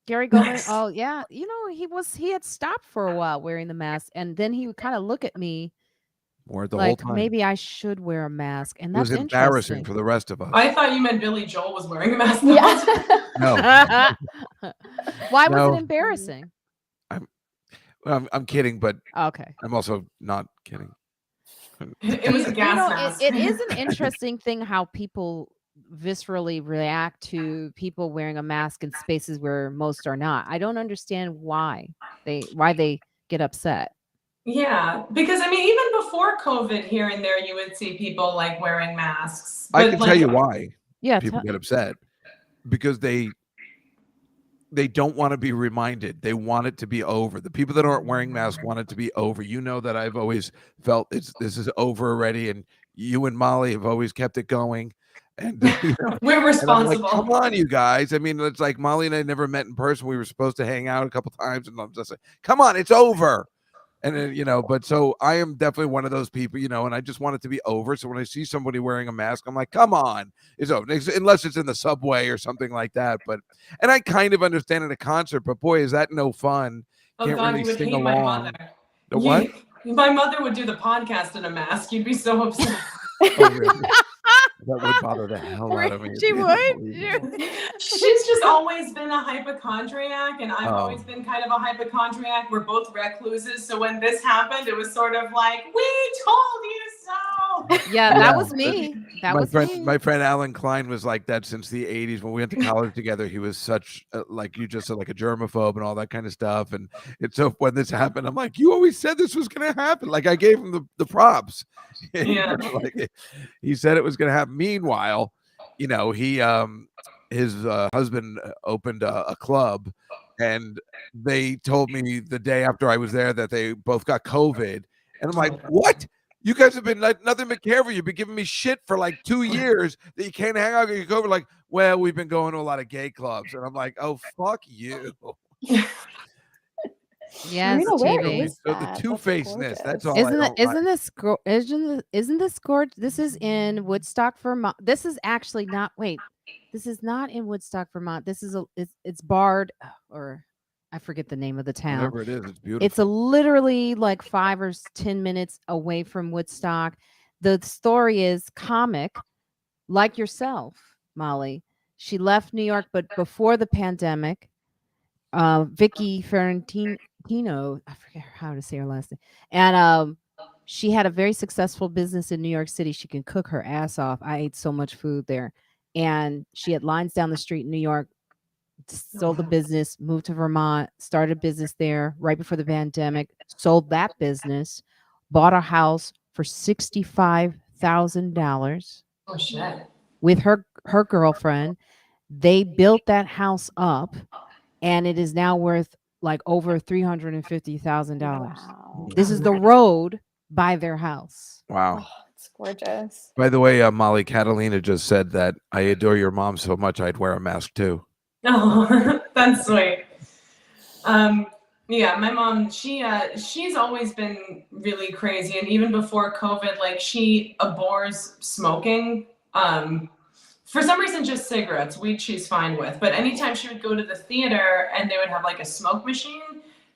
Gary Goldman, oh yeah. You know, he had stopped for a while wearing the mask, and then he would kind of look at me. Wore the like, whole time. Maybe I should wear a mask. And that's it was embarrassing for the rest of us. I thought you meant Billy Joel was wearing a mask. Yeah. No. Why was it embarrassing? I'm kidding, but okay. I'm also not kidding. It was a gas mask. It is an interesting thing how people viscerally react to people wearing a mask in spaces where most are not. I don't understand why they get upset. Yeah, because I mean, even before COVID, here and there, you would see people like wearing masks. I can tell you why. Yeah, people get upset because they don't want to be reminded. They want it to be over. The people that aren't wearing masks want it to be over. You know that I've always felt this is over already, and you and Molly have always kept it going. And we're responsible. Like, come on, you guys. I mean, it's like Molly and I never met in person. We were supposed to hang out a couple times, and I'm just like, come on, it's over. And then, but so I am definitely one of those people, and I just want it to be over. So when I see somebody wearing a mask, I'm like, come on, it's over. Unless it's in the subway or something like that. And I kind of understand at a concert, but boy, is that no fun. Oh Can't God, really you would sing hate my along. mother. The what? My mother would do the podcast in a mask. You'd be so upset. Oh, really? That would bother the hell out of me. She would. She's just always been a hypochondriac, and I've Oh. always been kind of a hypochondriac. We're both recluses, so when this happened, it was sort of like, we told you so. Yeah, that was me. That was me. My friend Alan Klein was like that since the 80s. When we went to college together, he was such like you just said, like a germaphobe and all that kind of stuff. And it's so when this happened, I'm like, you always said this was going to happen. Like I gave him the props. Yeah. Like, he said it was going to happen. Meanwhile, he his husband opened a club, and they told me the day after I was there that they both got COVID. And I'm like, what? You guys have been like nothing but care for you. You've been giving me shit for like 2 years that you can't hang out. You go over like, well, we've been going to a lot of gay clubs, and I'm like, oh fuck you. Yes, Marina, where TV. is So that? the That's two-facedness. That's gorgeous. all. Isn't this gorgeous? This is in Woodstock, Vermont. This is actually not. Wait, this is not in Woodstock, Vermont. This is it's Bard, or I forget the name of the town. Whatever it is, it's beautiful. It's literally like 5 or 10 minutes away from Woodstock. The story is comic, like yourself, Molly. She left New York, but before the pandemic, Vicky Ferrantino, I forget how to say her last name, and she had a very successful business in New York City. She can cook her ass off. I ate so much food there, and she had lines down the street in New York. Sold the business, moved to Vermont, started a business there right before the pandemic, sold that business, bought a house for $65,000 Oh shit. with her girlfriend. They built that house up, and it is now worth like over $350,000. Wow. This is the road by their house. Wow. Oh, it's gorgeous. By the way, Molly, Catalina just said that I adore your mom so much I'd wear a mask too. Oh, that's sweet. Yeah, my mom, she's always been really crazy, and even before COVID, like she abhors smoking. For some reason, just cigarettes. Weed she's fine with, but anytime she would go to the theater and they would have like a smoke machine,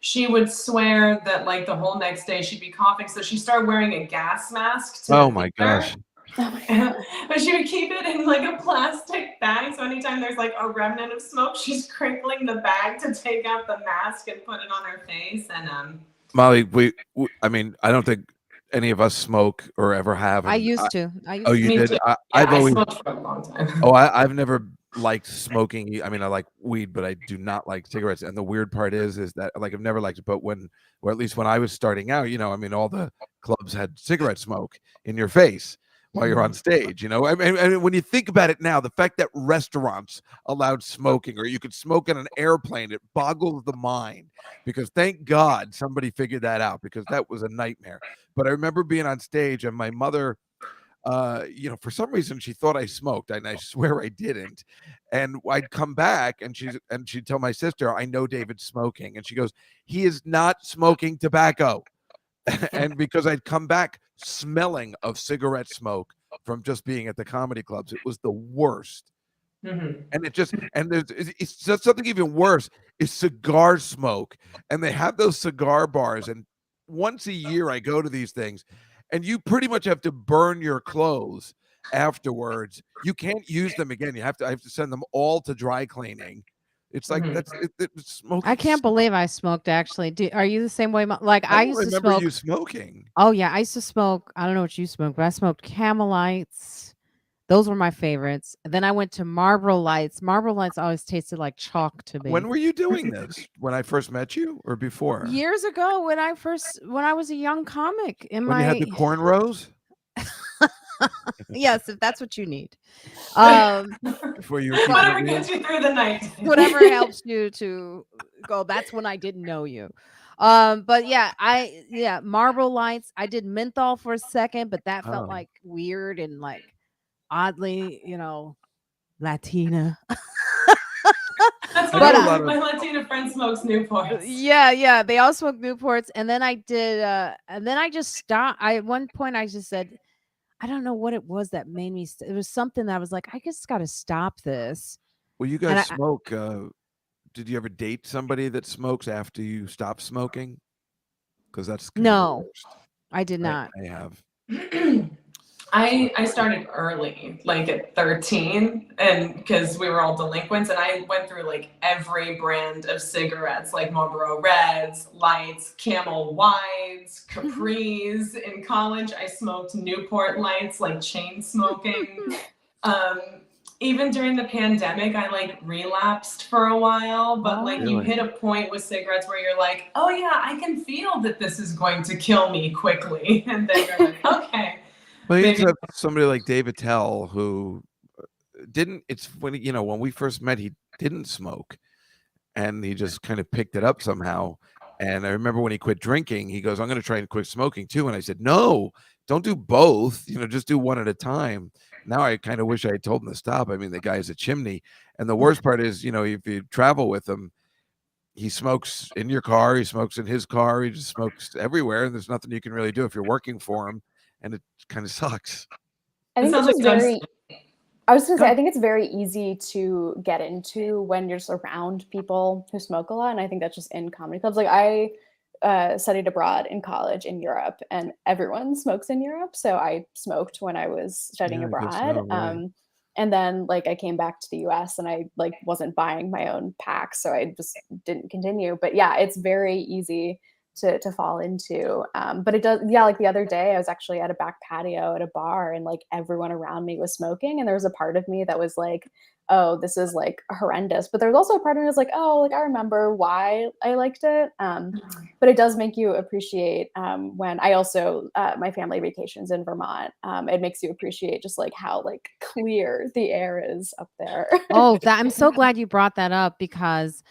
she would swear that like the whole next day she'd be coughing. So she started wearing a gas mask. Oh my gosh. But she would keep it in like a plastic bag. So anytime there's like a remnant of smoke, she's crinkling the bag to take out the mask and put it on her face. And Molly, I mean, I don't think any of us smoke or ever have. I used to. Oh, you Me did? too. I've I always. smoked for a long time. Oh, I've never liked smoking. I mean, I like weed, but I do not like cigarettes. And the weird part is that like I've never liked it. But or at least when I was starting out, I mean, all the clubs had cigarette smoke in your face while you're on stage. I mean, when you think about it now, the fact that restaurants allowed smoking, or you could smoke on an airplane, it boggles the mind. Because thank God somebody figured that out, because that was a nightmare. But I remember being on stage, and my mother, for some reason she thought I smoked, and I swear I didn't. And I'd come back, and she'd tell my sister, I know David's smoking, and she goes, he is not smoking tobacco. And because I'd come back smelling of cigarette smoke from just being at the comedy clubs, it was the worst. Mm-hmm. And it's just something even worse is cigar smoke. And they have those cigar bars, and once a year I go to these things, and you pretty much have to burn your clothes afterwards. You can't use them again. I have to send them all to dry cleaning. It's like smoking. I can't believe I smoked. Actually, are you the same way? Like I I used to remember smoke. you smoking. Oh yeah, I used to smoke. I don't know what you smoked, but I smoked Camel Lights. Those were my favorites. And then I went to Marlboro Lights. Marlboro Lights always tasted like chalk to me. When were you doing this? When I first met you, or before? Years ago, when I was a young comic. When you had the cornrows? Yes, if that's what you need. Before you whatever gets you through the night. Whatever helps you to go. That's when I didn't know you. But yeah, Marlboro Lights. I did menthol for a second, but that felt like weird and like oddly, Latina. That's I why know a lot of- my Latina friend smokes Newports. Yeah, they all smoke Newports, and then I did, and then I just stopped. At one point I just said, I don't know what it was that made me. It was something that I was like, I just got to stop this. Well, you And guys smoke. Did you ever date somebody that smokes after you stop smoking? Because that's kind of the No, worst. I did not. I have. I started early, like at 13, and because we were all delinquents, and I went through like every brand of cigarettes, like Marlboro Reds, Lights, Camel Wides, Capris. In college, I smoked Newport Lights, like chain smoking. Even during the pandemic, I like relapsed for a while, but like you Really? hit a point with cigarettes where you're like, oh yeah, I can feel that this is going to kill me quickly. And then you're like, okay. Well, you Maybe- have somebody like David Tell who didn't. It's when when we first met, he didn't smoke, and he just kind of picked it up somehow. And I remember when he quit drinking, he goes, "I'm going to try and quit smoking too." And I said, "No, don't do both. Just do one at a time." Now I kind of wish I had told him to stop. I mean, the guy is a chimney, and the worst part is, if you travel with him, he smokes in your car, he smokes in his car, he just smokes everywhere, and there's nothing you can really do if you're working for him, and it kind of sucks. I think sounds it's just like very. I was going to say, I think it's very easy to get into when you're just around people who smoke a lot, and I think that's just in comedy clubs. Like I studied abroad in college in Europe, and everyone smokes in Europe, so I smoked when I was studying Yeah, I guess abroad. so, right. And then like I came back to the US, and I like wasn't buying my own packs, so I just didn't continue. But yeah, it's very easy to fall into. But it does, yeah, like the other day I was actually at a back patio at a bar, and like everyone around me was smoking, and there was a part of me that was like, oh, this is like horrendous. But there's also a part of me that's like, oh, like I remember why I liked it. But it does make you appreciate when I also my family vacations in Vermont. It makes you appreciate just like how like clear the air is up there. Oh, I'm so glad you brought that up because,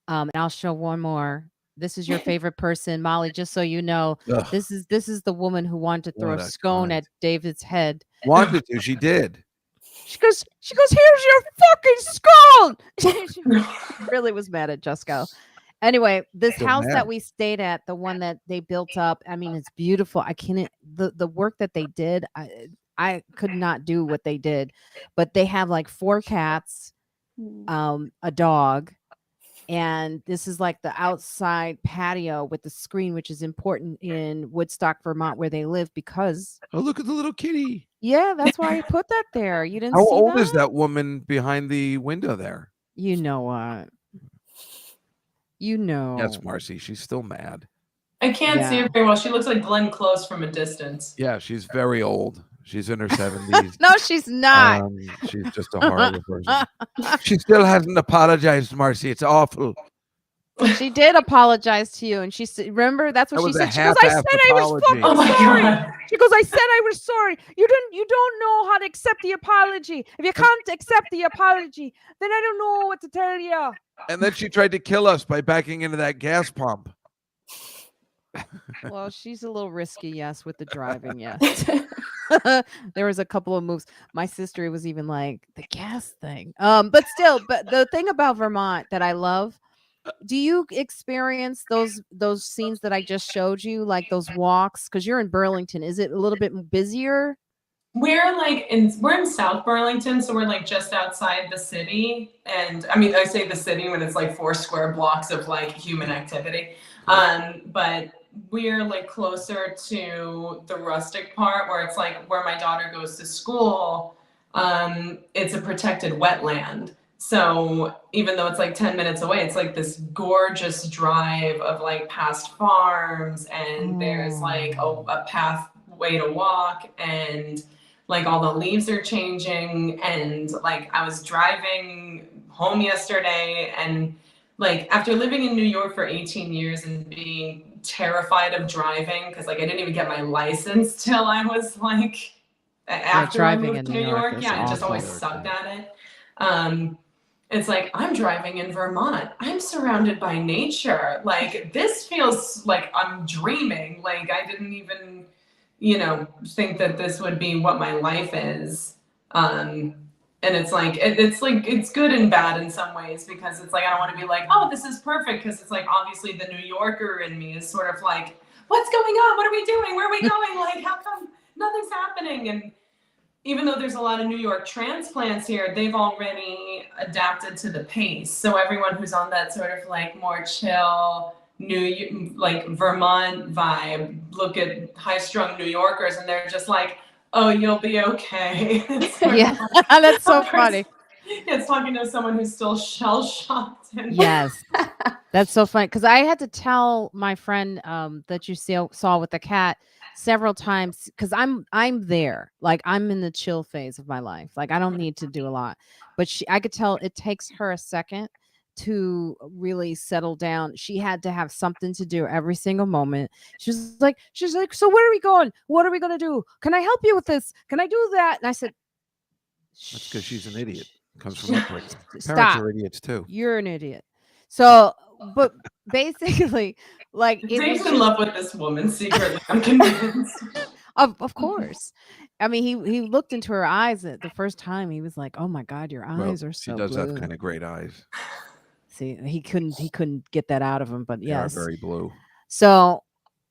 and I'll show one more. This is your favorite person, Molly. Just so you know, Ugh, this is the woman who wanted to throw a what a scone cunt. at David's head. Wanted to, she did. She goes, here's your fucking scone. She really was mad at Juskow. Anyway, this Still house mad. that we stayed at, the one that they built up, I mean, it's beautiful. I can't, the work that they did, I could not do what they did, but they have like 4 cats, a dog, and this is like the outside patio with the screen, which is important in Woodstock, Vermont, where they live, because Oh, look at the little kitty. yeah, that's why I put that there. You didn't How see old that? is that woman behind the window there? You know what? You know. Yes, Marcy, she's still mad. I can't see Yeah. her very well. She looks like Glenn Close from a distance. Yeah, she's very old. She's in her 70s. No, she's not. She's just a horrible person. She still hasn't apologized, Marcy. It's awful. She did apologize to you, and she said, "Remember, that's what That she was a said." She goes, "I said half-assed I was apology. fucking Oh my sorry." God. She goes, "I said I was sorry. You don't know how to accept the apology. If you can't accept the apology, then I don't know what to tell you." And then she tried to kill us by backing into that gas pump. Well, she's a little risky, yes, with the driving, yes. There was a couple of moves. My sister was even like the gas thing. But still, but the thing about Vermont that I love, do you experience those scenes that I just showed you, like those walks? Because you're in Burlington. Is it a little bit busier? We're in South Burlington, so we're like just outside the city. And I mean, I say the city when it's like 4 square blocks of like human activity. But we're like closer to the rustic part where it's like where my daughter goes to school. It's a protected wetland. So even though it's like 10 minutes away, it's like this gorgeous drive of like past farms, and there's like a pathway to walk, and like all the leaves are changing. And like I was driving home yesterday, and like after living in New York for 18 years and being terrified of driving, because like I didn't even get my license till I was like after I driving moved in to New New York York. is Yeah, I just awful. always sucked at it. It's like I'm driving in Vermont. I'm surrounded by nature. Like this feels like I'm dreaming. Like I didn't even, think that this would be what my life is. And it's like it's good and bad in some ways, because it's like I don't want to be like, oh, this is perfect, because it's like obviously the New Yorker in me is sort of like, what's going on? What are we doing? Where are we going? Like, how come nothing's happening? And even though there's a lot of New York transplants here, they've already adapted to the pace. So everyone who's on that sort of like more chill like Vermont vibe, look at high-strung New Yorkers, and they're just like, oh, you'll be okay. Yeah, that's so funny. It's talking to someone who's still shell-shocked. Yes, that's so funny, because I had to tell my friend that you saw with the cat several times, because I'm there, like I'm in the chill phase of my life, like I don't need to do a lot, but I could tell it takes her a second to really settle down. She had to have something to do every single moment. She's like, so where are we going? What are we gonna do? Can I help you with this? Can I do that? And I said, that's because she's an idiot. Comes from upbringing. Parents stop. are idiots too. You're an idiot. So, but basically, like Dave's in love with this woman secretly. I'm convinced. Of course. I mean, he looked into her eyes the first time. He was like, "Oh my God, your eyes are so She does blue." have kind of great eyes. See, he couldn't get that out of him, but They yes, are very blue. So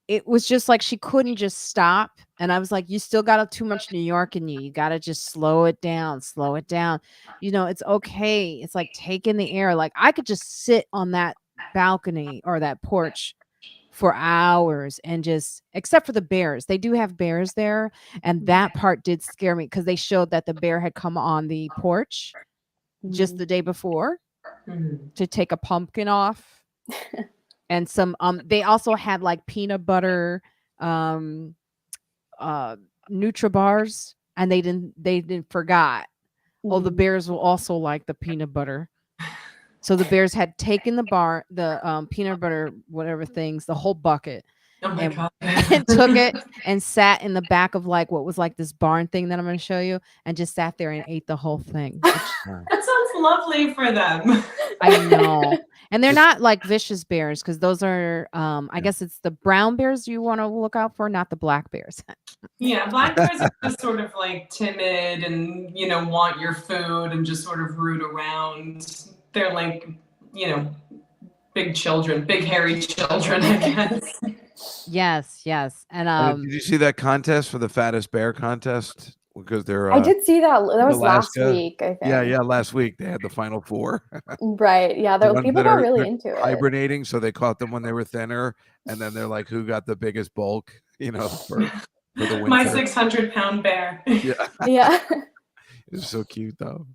it was just like she couldn't just stop, and I was like, "You still got too much New York in you. You got to just slow it down, slow it down. You know, it's okay. It's like taking the air. Like I could just sit on that balcony or that porch for hours and just, except for the bears, they do have bears there, and that part did scare me because they showed that the bear had come on the porch just the day before to take a pumpkin off, and some they also had like peanut butter Nutribars, and they didn't forgot. Oh, the bears will also like the peanut butter. So the bears had taken the peanut butter, whatever things, the whole bucket, and took it and sat in the back of like what was like this barn thing that I'm going to show you, and just sat there and ate the whole thing. That sounds lovely for them. I know. And they're not like vicious bears, because those are, I guess it's the brown bears you want to look out for, not the black bears. Yeah, black bears are just sort of like timid and, want your food and just sort of root around. They're like, big children, big hairy children, I guess. Yes. And did you see that contest for the fattest bear contest? Because they're I did see that. That was last week, I think. Yeah, last week they had the final four. Right. Yeah, people got really into it. Hibernating, so they caught them when they were thinner, and then they're like, who got the biggest bulk, for the winter. My 600-pound bear. Yeah. It's so cute though.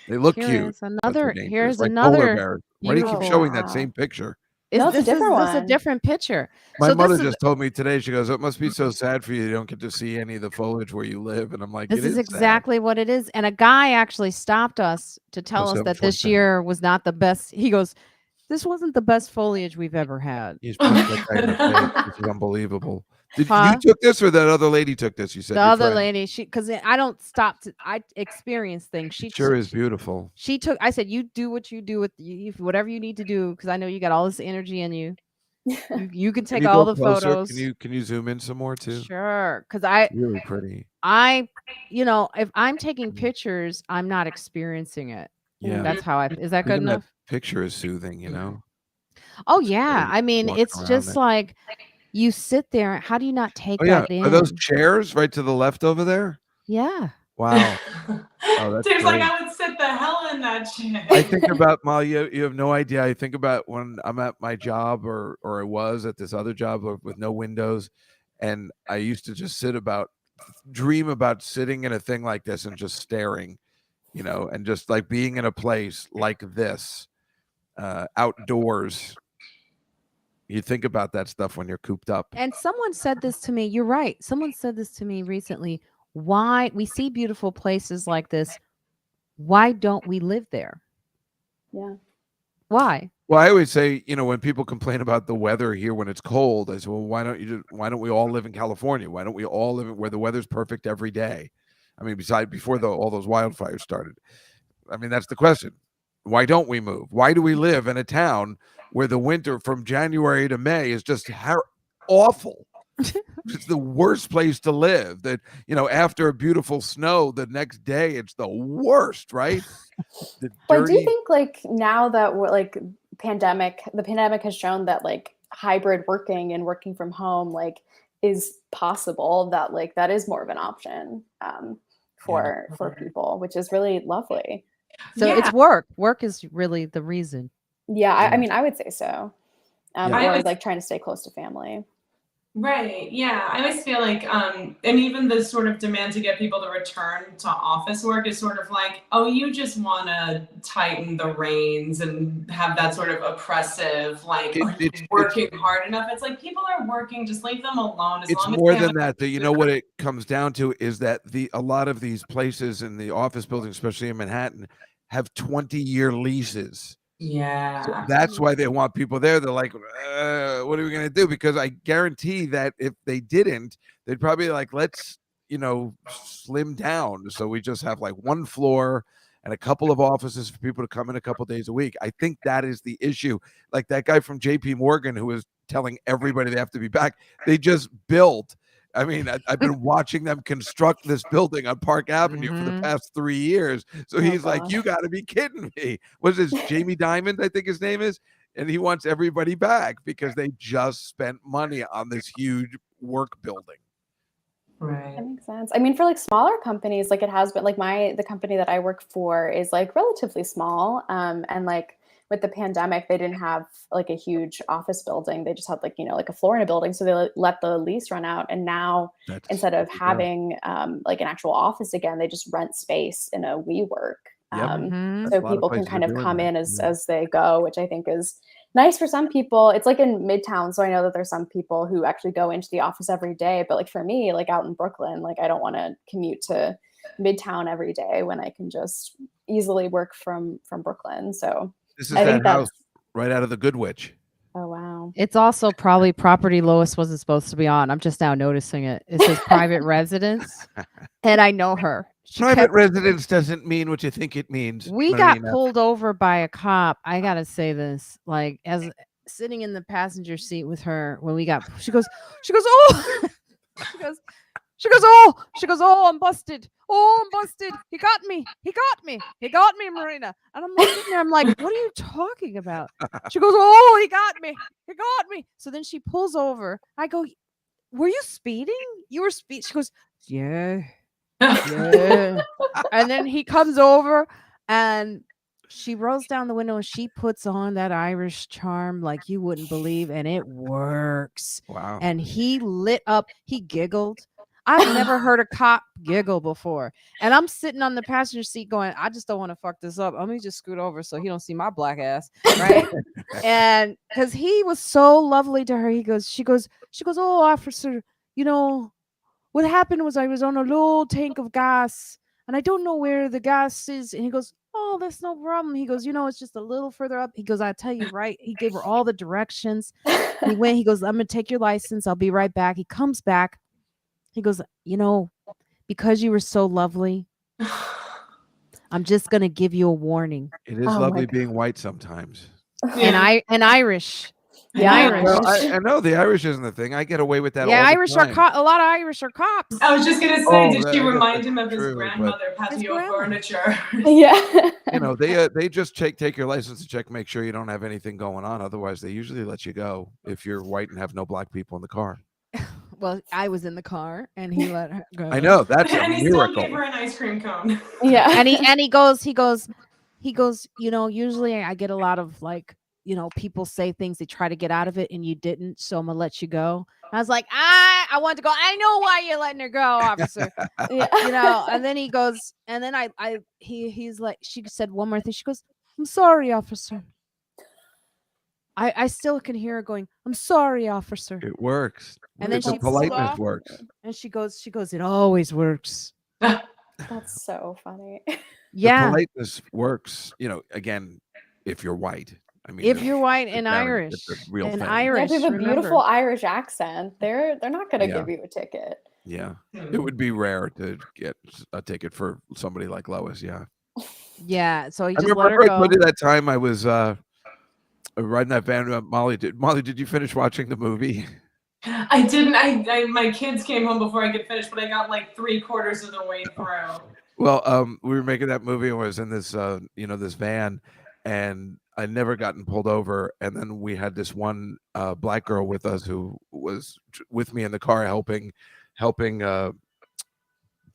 They look cute. Here's another. Polar bears. Why do you keep showing that same picture? No, it's a different one. That's a different picture. My mother just told me today, she goes, it must be so sad for you don't get to see any of the foliage where you live. And I'm like, this is exactly what it is. And a guy actually stopped us to tell us that this year was not the best. He goes, this wasn't the best foliage we've ever had. He's this is unbelievable. You took this, or that other lady took this? You said the other lady, because I don't stop I experience things. She sure is beautiful. I said, you do what you do with whatever you need to do, because I know you got all this energy in you. You can take all the photos. Can you zoom in some more too? Sure, because really pretty. If I'm taking pictures, I'm not experiencing it. Yeah, that's how is that good enough? That picture is soothing, Oh yeah, I mean, it's just like you sit there. How do you not take that in? Are those chairs right to the left over there? Yeah. Wow. That's Seems like I would sit the hell in that chair. I think about, Molly, you have no idea. I think about when I'm at my job or I was at this other job with no windows, and I used to just dream about sitting in a thing like this and just staring, and just like being in a place like this, outdoors. You think about that stuff when you're cooped up. And someone said this to me. You're right. Someone said this to me recently. Why we see beautiful places like this? Why don't we live there? Yeah. Why? Well, I always say, when people complain about the weather here when it's cold, I say, well, why don't we all live in California? Why don't we all live where the weather's perfect every day? I mean, before all those wildfires started. I mean, that's the question. Why don't we move? Why do we live in a town where the winter from January to May is just awful? It's the worst place to live. That, after a beautiful snow, the next day it's the worst, right? The But do you dirty. think like now that we're like the pandemic has shown that like hybrid working and working from home like is possible, that like that is more of an option for people, which is really lovely. So it's work. Work is really the reason. Yeah, I mean, I would say so. Or like trying to stay close to family. Right. Yeah. I always feel like, and even the sort of demand to get people to return to office work is sort of like, oh, you just want to tighten the reins and have that sort of oppressive, like, working hard enough. It's like people are working, just leave them alone. It's more than that. You know what it comes down to is that a lot of these places in the office buildings, especially in Manhattan, have 20-year leases. Yeah. So that's why they want people there. They're like, what are we going to do? Because I guarantee that if they didn't, they'd probably like, let's, slim down. So we just have like one floor and a couple of offices for people to come in a couple days a week. I think that is the issue. Like that guy from JP Morgan who was telling everybody they have to be back. They just built. I mean, I've been watching them construct this building on Park Avenue for the past 3 years. So he's like, you got to be kidding me. What's this? Jamie Dimon, I think his name is. And he wants everybody back because they just spent money on this huge work building. Right. That makes sense. I mean, for like smaller companies, like it has been like the company that I work for is like relatively small. And like with the pandemic, they didn't have like a huge office building. They just had like, like a floor in a building. So they let the lease run out. And now instead of having like an actual office again, they just rent space in a WeWork. So people can kind of come in as they go, which I think is nice for some people. It's like in Midtown. So I know that there's some people who actually go into the office every day. But like for me, like out in Brooklyn, like I don't want to commute to Midtown every day when I can just easily work from Brooklyn. So this is that house right out of the Good Witch. Oh, wow. It's also probably property Lois wasn't supposed to be on. I'm just now noticing it. It says private residence. And I know her. Private residence doesn't mean what you think it means. We got pulled over by a cop. I got to say this, like as sitting in the passenger seat with her when we got, she goes, oh, she goes, oh, I'm busted. Oh, I'm busted. He got me, Marina. And I'm like, sitting there, I'm like, what are you talking about? She goes, oh, he got me. So then she pulls over. I go, were you speeding? You were speeding. She goes, yeah. And then he comes over and she rolls down the window and she puts on that Irish charm like you wouldn't believe, and it works. Wow. And he lit up. He giggled. I've never heard a cop giggle before. And I'm sitting on the passenger seat going, I just don't want to fuck this up. Let me just scoot over so he don't see my black ass. Right. And because he was so lovely to her, she goes, oh, officer, what happened was I was on a low tank of gas and I don't know where the gas is. And he goes, oh, that's no problem. He goes, it's just a little further up. He goes, I'll tell you right. He gave her all the directions. He goes, I'm going to take your license. I'll be right back. He comes back. He goes, because you were so lovely, I'm just going to give you a warning. It is lovely being white sometimes. And Irish. The Irish. Well, I know the Irish isn't the thing. I get away with that. Yeah, all Irish the time. are a lot of Irish are cops. I was just gonna say, did she remind him of his grandmother patio furniture? Yeah. They just take your license to check, make sure you don't have anything going on. Otherwise, they usually let you go if you're white and have no black people in the car. Well, I was in the car and he let her go. I know that's a and he miracle. still gave her an ice cream cone. Yeah. And he goes, usually I get a lot of like, people say things they try to get out of it and you didn't, so I'm gonna let you go. I was like, I want to go. I know why you're letting her go, officer. And then he goes, and then he's like, she said one more thing. She goes, I'm sorry, officer. I still can hear her going, I'm sorry, officer. It works. And then the politeness works. And she goes, it always works. That's so funny. Yeah. The politeness works, again, if you're white. I mean, if you're white and Irish, Irish, if you have a beautiful Irish accent, they're not going to give you a ticket. Yeah, it would be rare to get a ticket for somebody like Lois. Yeah. Yeah. So he just let her go. That time I was riding that van. Molly, did you finish watching the movie? I didn't. I my kids came home before I could finish, but I got like 3/4 of the way through. Well, we were making that movie, and I was in this, this van, and I'd never gotten pulled over. And then we had this one black girl with us who was with me in the car, helping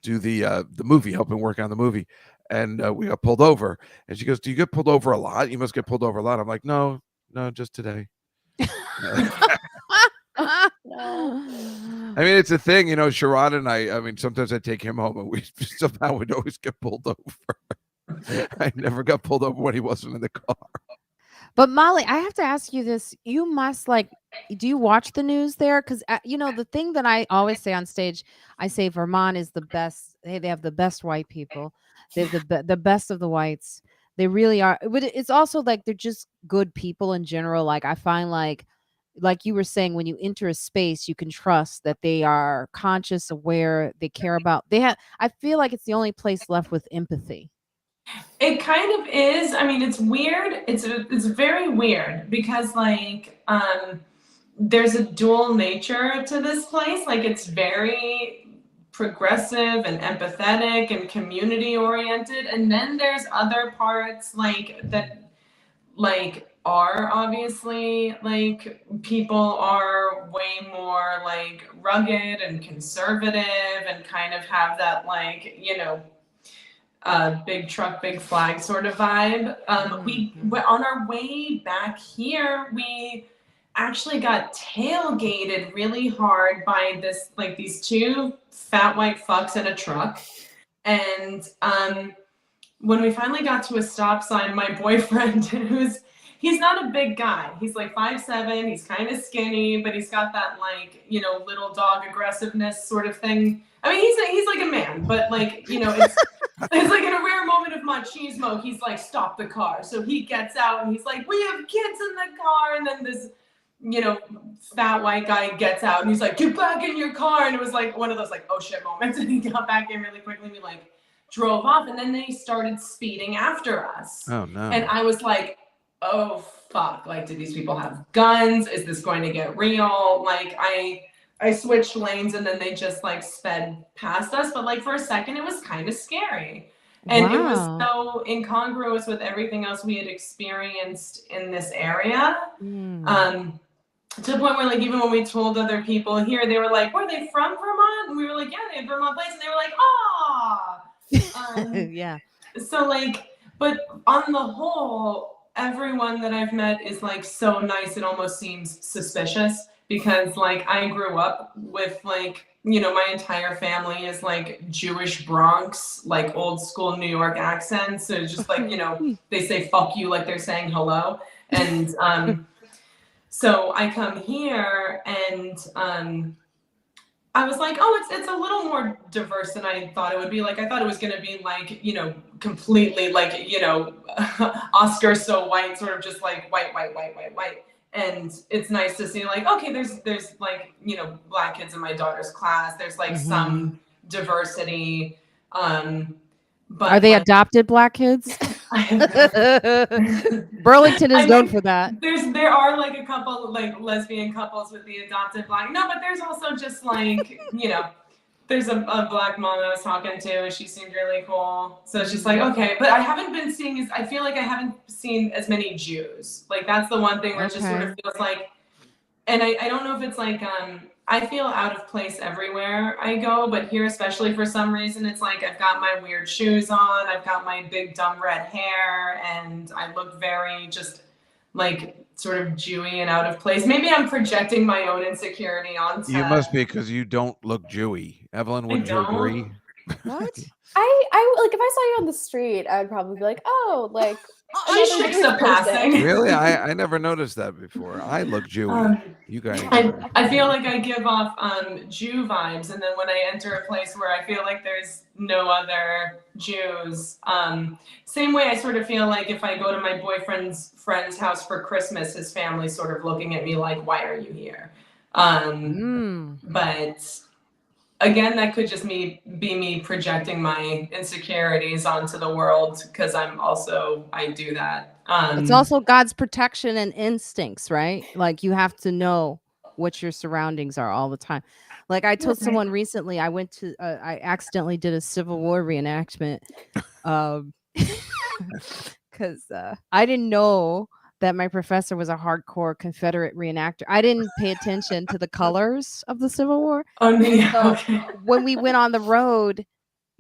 do the movie, helping work on the movie. And we got pulled over, and she goes, "Do you get pulled over a lot? You must get pulled over a lot." I'm like, "No, just today." No. I mean, it's a thing, Sharad and I mean, sometimes I take him home and we somehow would always get pulled over. I never got pulled over when he wasn't in the car. But Molly, I have to ask you this. You must do you watch the news there? Because, the thing that I always say on stage, I say Vermont is the best. They have the best white people. They have the best of the whites. They really are. But it's also like they're just good people in general. Like I find like you were saying, when you enter a space, you can trust that they are conscious, aware, they care about. I feel like it's the only place left with empathy. It kind of is. I mean, it's weird. It's very weird because there's a dual nature to this place. Like it's very progressive and empathetic and community oriented, and then there's other parts that are obviously people are way more rugged and conservative and kind of have that big truck, big flag sort of vibe. We on our way back here, we actually got tailgated really hard by these two fat white fucks in a truck. And when we finally got to a stop sign, my boyfriend, he's not a big guy. He's like 5'7", he's kind of skinny, but he's got that little dog aggressiveness sort of thing. I mean, he's like a man, but it's it's like in a rare moment of machismo, he's like, stop the car. So he gets out and he's like, we have kids in the car. And then this, fat white guy gets out and he's like, get back in your car. And it was like one of those oh shit moments. And he got back in really quickly and we drove off. And then they started speeding after us. Oh no. And I was like, oh fuck. Do these people have guns? Is this going to get real? I switched lanes and then they just sped past us. But for a second, it was kind of scary. And it was so incongruous with everything else we had experienced in this area. To the point where even when we told other people here, they were like, were they from Vermont? And we were like, yeah, they have Vermont plates. And they were like, ah. Yeah. So but on the whole, everyone that I've met is so nice. It almost seems suspicious. Because I grew up with my entire family is Jewish Bronx, old school New York accents. So it's just they say fuck you like they're saying hello. And so I come here and I was like, oh, it's a little more diverse than I thought it would be. I thought it was gonna be completely Oscar so white, sort of just white. And it's nice to see okay, there's black kids in my daughter's class. There's some diversity. But are they adopted black kids? Burlington is known for that. There are a couple lesbian couples with the adopted black. No, but there's also just there's a black mom I was talking to and she seemed really cool. So it's just okay, but I haven't been seeing I feel I haven't seen as many Jews. That's the one thing where it just sort of feels and I don't know if it's I feel out of place everywhere I go, but here especially for some reason it's I've got my weird shoes on, I've got my big dumb red hair, and I look very just sort of Jewy and out of place. Maybe I'm projecting my own insecurity onto. You must be, because you don't look Jewy. Evelyn, wouldn't you agree? What? I if I saw you on the street, I would probably be oh, she shakes a passing. Really? I never noticed that before. I look Jewy. You guys. I feel I give off Jew vibes, and then when I enter a place where I feel there's no other Jews, same way I sort of feel if I go to my boyfriend's friend's house for Christmas, his family's sort of looking at me why are you here? But again, that could just be me projecting my insecurities onto the world, because I do that. It's also God's protection and instincts, right? You have to know. what your surroundings are all the time. Like I told someone recently, I accidentally did a Civil War reenactment, um, because I didn't know that my professor was a hardcore Confederate reenactor. I didn't pay attention to the colors of the Civil War. Oh, And yeah, so okay. when we went on the road,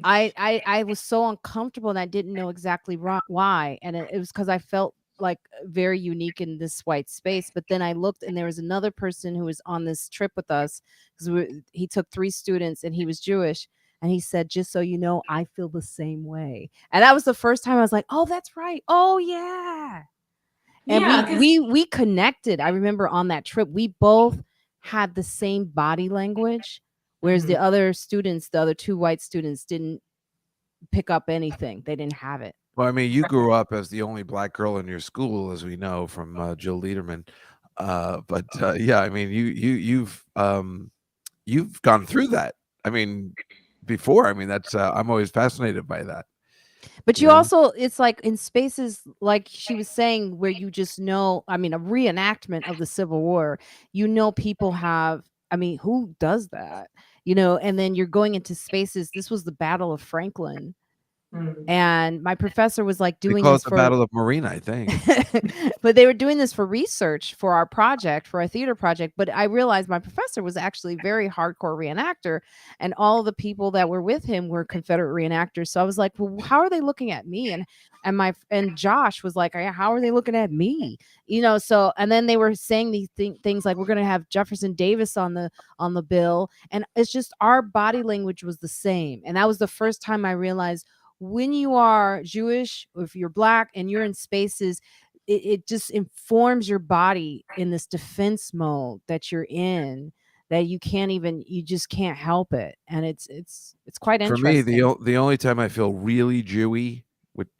I was so uncomfortable and I didn't know exactly why. And it was because I felt like very unique in this white space. But then I looked and there was another person who was on this trip with us because he took 3 students and he was Jewish. And he said, just so you know, I feel the same way. And that was the first time I was like, oh, that's right. Oh, yeah. And Yeah, 'cause we connected. I remember on that trip, we both had the same body language, whereas the Mhm. other students, the other 2 white students didn't pick up anything. They didn't have it. Well, I mean, you grew up as the only black girl in your school, as we know from Jill Liederman. But yeah, I mean, you've gone through that. I mean, before. I mean, that's I'm always fascinated by that. But You you know? also, it's like in spaces like she was saying, where you just know, I mean, a reenactment of the Civil War, people have, I mean, who does that? And then you're going into spaces. This was the Battle of Franklin. Mm. And my professor was like They doing call this it the for Battle of Marina, I think. but they were doing this for research for our project, for our theater project. But I realized my professor was actually very hardcore reenactor, and all the people that were with him were Confederate reenactors. So I was like, well, how are they looking at me? And Josh was like, how are they looking at me? So, and then they were saying these things like, we're going to have Jefferson Davis on the bill, and it's just our body language was the same. And that was the first time I realized, when you are Jewish, or if you're black and you're in spaces, it just informs your body in this defense mode that you're in, that you just can't help it. And it's quite For me, the interesting. the only time I feel really Jewy,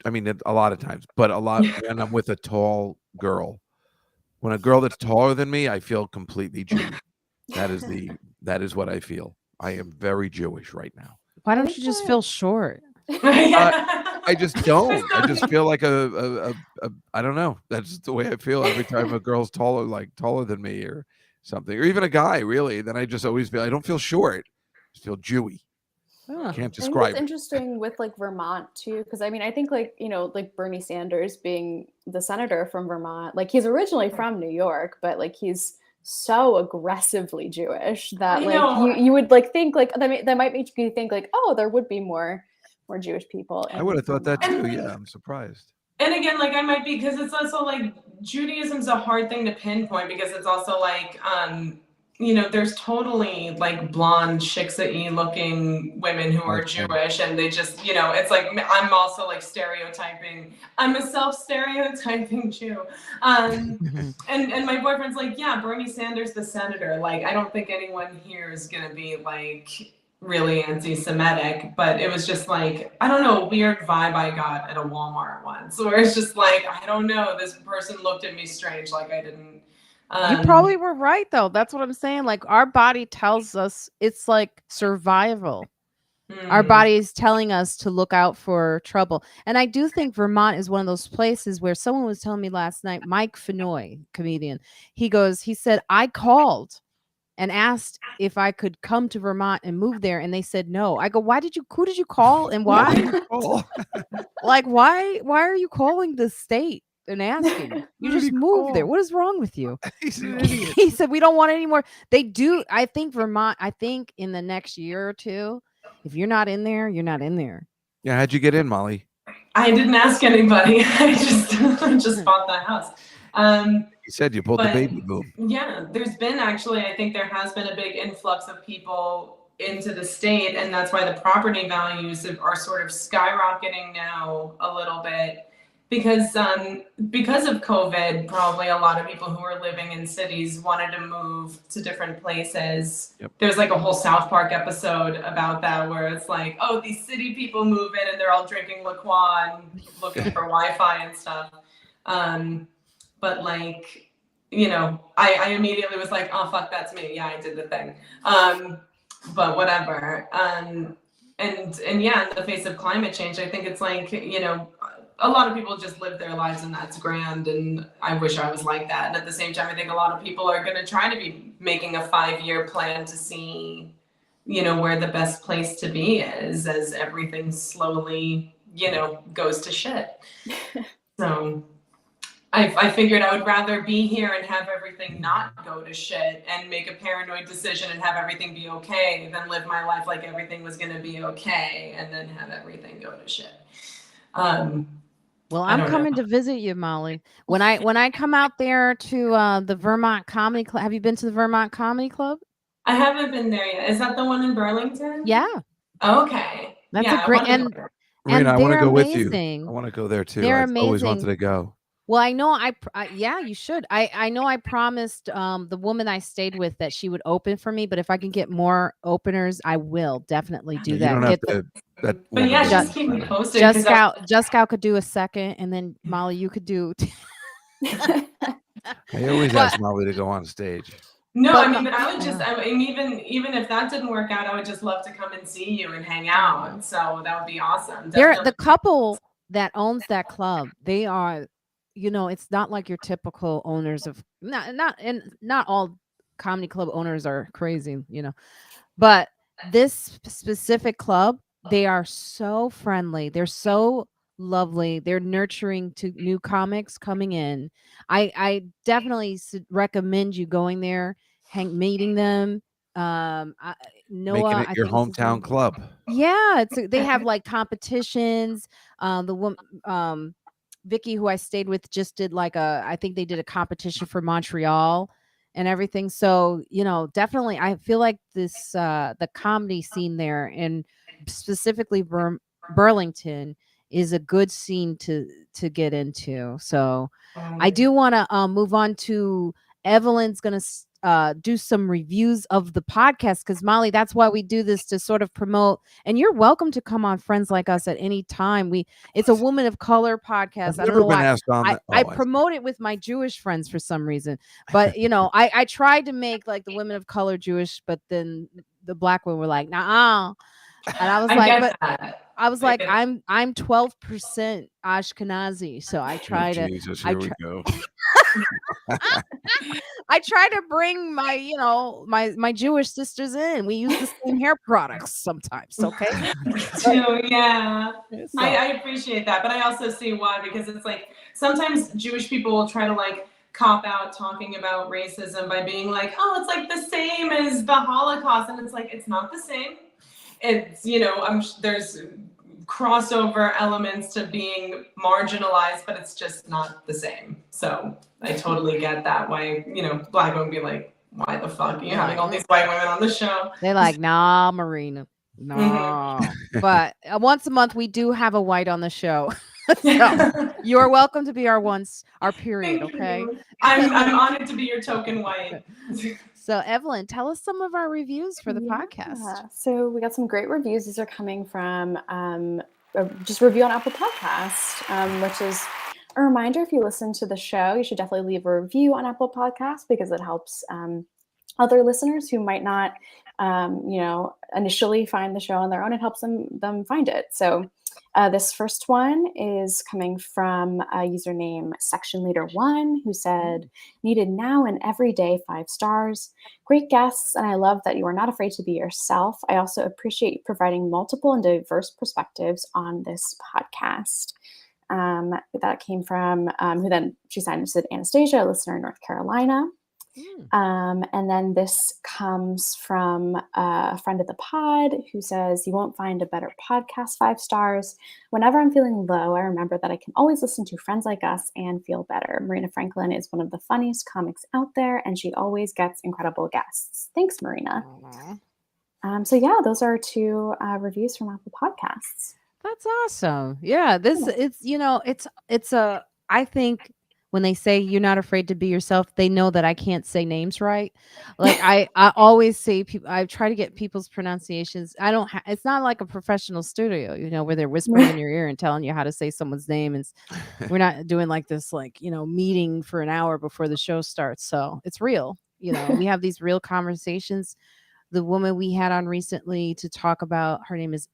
I mean, a lot of times, but a lot when I'm with a tall girl. When a girl that's taller than me, I feel completely Jewy. That is what I feel. I am very Jewish right now. Why I don't think you just that- feel short? I just don't. I just feel like a I don't know. That's the way I feel every time a girl's taller than me or something, or even a guy, really. Then I just always feel I don't feel short. I just feel Jewy. Huh. Can't I think describe it's it. interesting with like Vermont too, because I mean, I think like, like Bernie Sanders being the senator from Vermont, like he's originally from New York, but like he's so aggressively Jewish that I like know. you would like think like that might make you think like, oh, there would be more Jewish people I in would have thought that Vermont. too. Yeah, I'm surprised. And again, like I might be, because it's also like Judaism's a hard thing to pinpoint, because it's also like there's totally like blonde shiksa-y looking women who are Okay. Jewish, and they just it's like I'm also like stereotyping. I'm a self-stereotyping Jew. And my boyfriend's like, yeah, Bernie Sanders the senator. Like, I don't think anyone here is gonna be like really anti-Semitic, but it was just like, I don't know, a weird vibe I got at a Walmart once, where it's just like, I don't know, this person looked at me strange, like I didn't. You probably were right, though. That's what I'm saying. Like, our body tells us, it's like survival. Our body is telling us to look out for trouble. And I do think Vermont is one of those places where someone was telling me last night, Mike Fenoy, comedian, he said, I called and asked if I could come to Vermont and move there, and they said no. I go, who did you call and why? Oh, Like, why are you calling the state and asking? You Who did just he moved there. call? What is wrong with you? he's an idiot. He said, we don't want any more. They do. I think Vermont, in the next year or two, if you're not in there, you're not in there. Yeah, how'd you get in, Molly? I didn't ask anybody. I just bought the house. You said you pulled the But- baby boom. Yeah, there's been actually, I think there has been a big influx of people into the state, and that's why the property values are sort of skyrocketing now a little bit, because of COVID, probably a lot of people who are living in cities wanted to move to different places. Yep. There's like a whole South Park episode about that, where it's like, oh, these city people move in and they're all drinking La Croix and looking for Wi-Fi and stuff. But like, I immediately was like, oh, fuck, that's me. Yeah, I did the thing. But whatever. And yeah, in the face of climate change, I think it's like, a lot of people just live their lives and that's grand. And I wish I was like that. And at the same time, I think a lot of people are going to try to be making a 5-year plan to see, where the best place to be is as everything slowly, goes to shit. So I figured I would rather be here and have everything not go to shit and make a paranoid decision and have everything be okay than live my life like everything was going to be okay and then have everything go to shit. Well, I'm coming to visit you, Molly. When I come out there to the Vermont Comedy Club. Have you been to the Vermont Comedy Club? I haven't been there yet. Is that the one in Burlington? Yeah. Okay. That's a great and Marina, I want to go with you. amazing. I want to go there too. They're I've always amazing. wanted to go. Well, I know yeah, you should. I know I promised the woman I stayed with that she would open for me, but if I can get more openers, I will definitely do that. You don't have to. But yeah, just keep me posted. Juskow could do a second, and then Molly, you could do. I always ask Molly to go on stage. No, I mean, but I would just, even if that didn't work out, I would just love to come and see you and hang out. So that would be awesome. They're the couple that owns that club. They are, it's not like your typical owners of not all comedy club owners are crazy, but this specific club, they are so friendly. They're so lovely. They're nurturing to new comics coming in. I definitely recommend you going there, meeting them. Noah, making it your hometown club. Yeah, they have like competitions. The woman, Vicky, who I stayed with, just did I think they did a competition for Montreal and everything. So definitely, I feel like this the comedy scene there, and specifically Burlington, is a good scene to get into. So I do want to move on to Evelyn's going to do some reviews of the podcast, because Molly, that's why we do this, to sort of promote. And you're welcome to come on Friends Like Us at any time. It's a woman of color podcast. I've never been asked on that. I promote it with my Jewish friends for some reason, but I tried to make like the women of color Jewish, but then the black women were like, nah. And I was like, I'm 12% Ashkenazi, so I try to. Jesus, here we go. I try to bring my my Jewish sisters in. We use the same hair products sometimes. Okay. Yeah, I appreciate that, but I also see why, because it's like sometimes Jewish people will try to cop out talking about racism by being like, oh, it's like the same as the Holocaust, and it's like it's not the same. It's there's crossover elements to being marginalized, but it's just not the same. So I totally get that. Why black women be like, why the fuck are you having all these white women on the show? They're like, nah, Marina, nah. But once a month we do have a white on the show. So you're welcome to be our period. Thank okay. you. I'm honored to be your token white. So Evelyn, tell us some of our reviews for the podcast. So we got some great reviews. These are coming from just review on Apple Podcast, which is a reminder, if you listen to the show, you should definitely leave a review on Apple Podcast, because it helps other listeners who might not, initially find the show on their own. It helps them find it. So this first one is coming from a username Section Leader 1, who said, needed now and every day, 5 stars. Great guests, and I love that you are not afraid to be yourself. I also appreciate you providing multiple and diverse perspectives on this podcast. That came from, who then she signed and said, Anastasia, a listener in North Carolina. And then this comes from a friend of the pod who says, you won't find a better podcast, 5 stars. Whenever I'm feeling low, I remember that I can always listen to Friends Like Us and feel better. Marina Franklin is one of the funniest comics out there, and she always gets incredible guests. Thanks, Marina. So yeah, those are 2 reviews from Apple Podcasts. That's awesome. Yeah, it's I think when they say you're not afraid to be yourself, they know that I can't say names right. Like I always say, I try to get people's pronunciations. It's not like a professional studio, where they're whispering in your ear and telling you how to say someone's name. And we're not doing like this, meeting for an hour before the show starts. So it's real. We have these real conversations. The woman we had on recently to talk about, her name is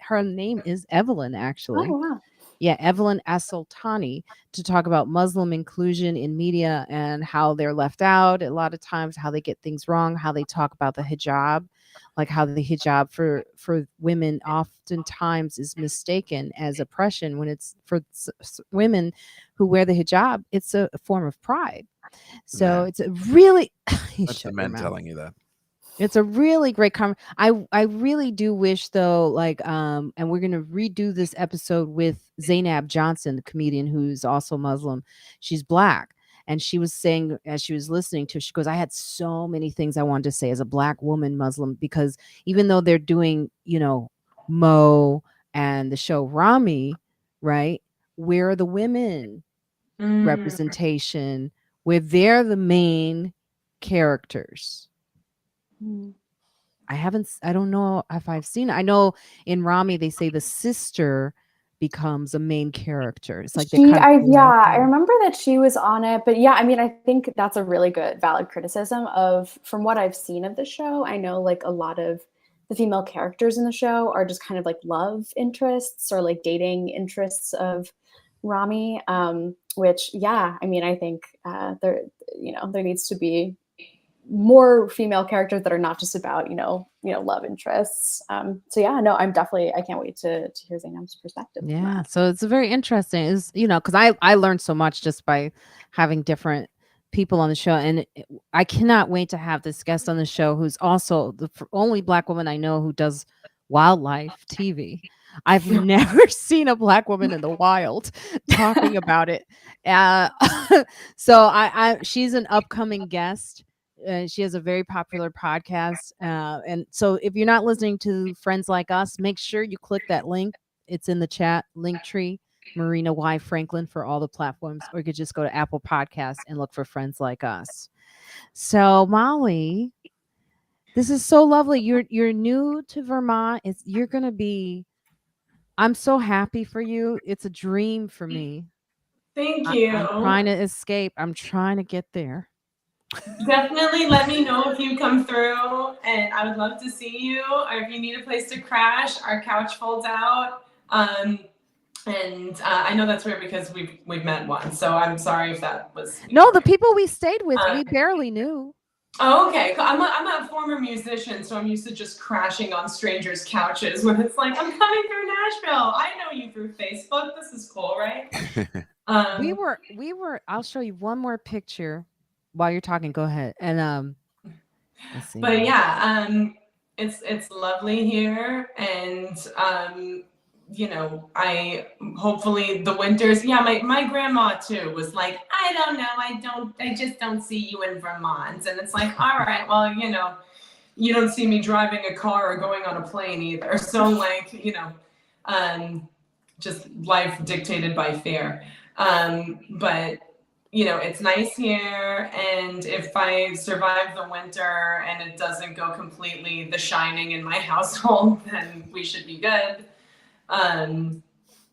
Evelyn, actually. Oh, wow. Evelyn Sultani, to talk about Muslim inclusion in media and how they're left out a lot of times, how they get things wrong, how they talk about the hijab, like how the hijab for women oftentimes is mistaken as oppression when it's for women who wear the hijab. It's a form of pride. So it's a really That's the men telling you that. It's a really great I really do wish though, like, and we're gonna redo this episode with Zainab Johnson, the comedian who's also Muslim. She's Black. And she was saying, as she was listening to, she goes, I had so many things I wanted to say as a Black woman Muslim, because even though they're doing, Mo and the show Rami, right? Where are the women representation, where they're the main characters? I don't know if I've seen it. I know in Rami they say the sister becomes a main character. It's like I remember that she was on it, but yeah, I mean, I think that's a really good, valid criticism from what I've seen of the show. I know like a lot of the female characters in the show are just kind of like love interests or like dating interests of Rami, which, yeah, I mean, I think there needs to be more female characters that are not just about, love interests. So yeah, no, I can't wait to hear Zainab's perspective. Yeah. So it's very interesting is, cause I learned so much just by having different people on the show. And I cannot wait to have this guest on the show who's also the only Black woman I know who does wildlife TV. I've never seen a Black woman in the wild talking about it. So she's an upcoming guest. She has a very popular podcast. And so if you're not listening to Friends Like Us, make sure you click that link. It's in the chat, Linktree, Marina Y. Franklin for all the platforms, or you could just go to Apple Podcasts and look for Friends Like Us. So Molly, this is so lovely. You're new to Vermont. You're going to be, I'm so happy for you. It's a dream for me. Thank you. I'm trying to escape. I'm trying to get there. Definitely let me know if you come through, and I would love to see you. Or if you need a place to crash, our couch folds out. And I know that's weird because we've met once, so I'm sorry if that was. No, the people we stayed with, we barely knew. Oh, okay. I'm a former musician, so I'm used to just crashing on strangers' couches when it's like, I'm coming through Nashville. I know you through Facebook. This is cool, right? We were. I'll show you one more picture. While you're talking, go ahead. And let's see. But yeah, it's lovely here, and I hopefully the winters. Yeah, my grandma too was like, I don't know, I just don't see you in Vermont, and it's like, all right, well, you don't see me driving a car or going on a plane either, so like, just life dictated by fear, but. It's nice here, and if I survive the winter and it doesn't go completely The Shining in my household, then we should be good.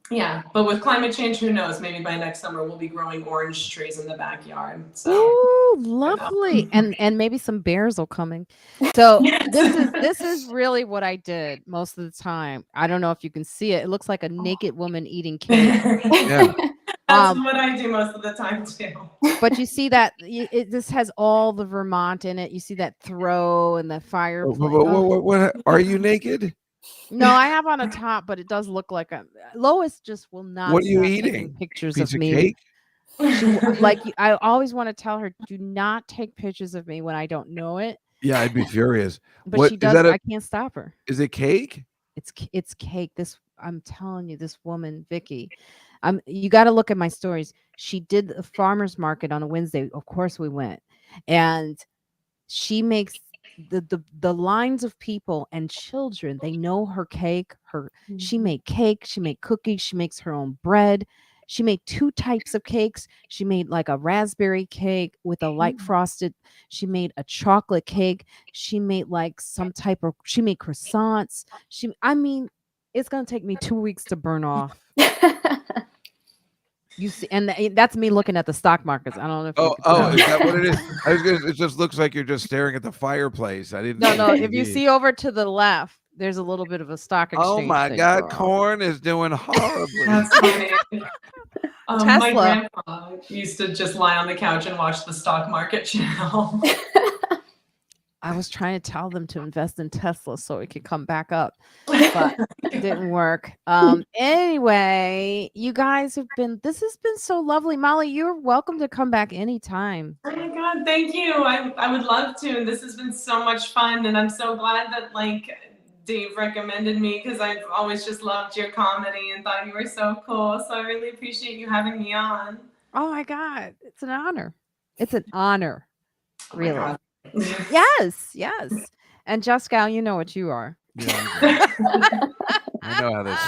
Yeah, but with climate change, who knows? Maybe by next summer we'll be growing orange trees in the backyard. So. Ooh, lovely, and maybe some bears will coming. So this is really what I did most of the time. I don't know if you can see it. It looks like a naked woman eating cake. Yeah. That's what I do most of the time too. But you see that this has all the Vermont in it. You see that throw and the fireplace. What are you naked? No, I have on a top, but it does look like Lois just will not. What are you eating? Pictures Piece of me. Cake? Like I always want to tell her, do not take pictures of me when I don't know it. Yeah, I'd be furious. But she does. I can't stop her. Is it cake? It's cake. I'm telling you, this woman, Vicky. You got to look at my stories. She did a farmer's market on a Wednesday. Of course we went. And she makes the lines of people and children. They know her cake. She made cake. She made cookies. She makes her own bread. She made 2 types of cakes. She made like a raspberry cake with a light frosted. She made a chocolate cake. She made like she made croissants. It's going to take me 2 weeks to burn off. You see, and that's me looking at the stock markets. I don't know if is that what it is? It just looks like you're just staring at the fireplace. I didn't. No. If you see over to the left, there's a little bit of a stock Oh exchange. my thing God, going on. corn is doing horribly. That's funny. My Tesla. grandpa used to just lie on the couch and watch the stock market channel. I was trying to tell them to invest in Tesla so it could come back up, but it didn't work. Anyway, you guys this has been so lovely. Molly, you're welcome to come back anytime. Oh my God, thank you. I would love to. This has been so much fun, and I'm so glad that Dave recommended me because I've always just loved your comedy and thought you were so cool. So I really appreciate you having me on. Oh my God, it's an honor. It's an honor. Oh my Really. God. Yes. And Juskow, you know what you are. Yeah, I know how this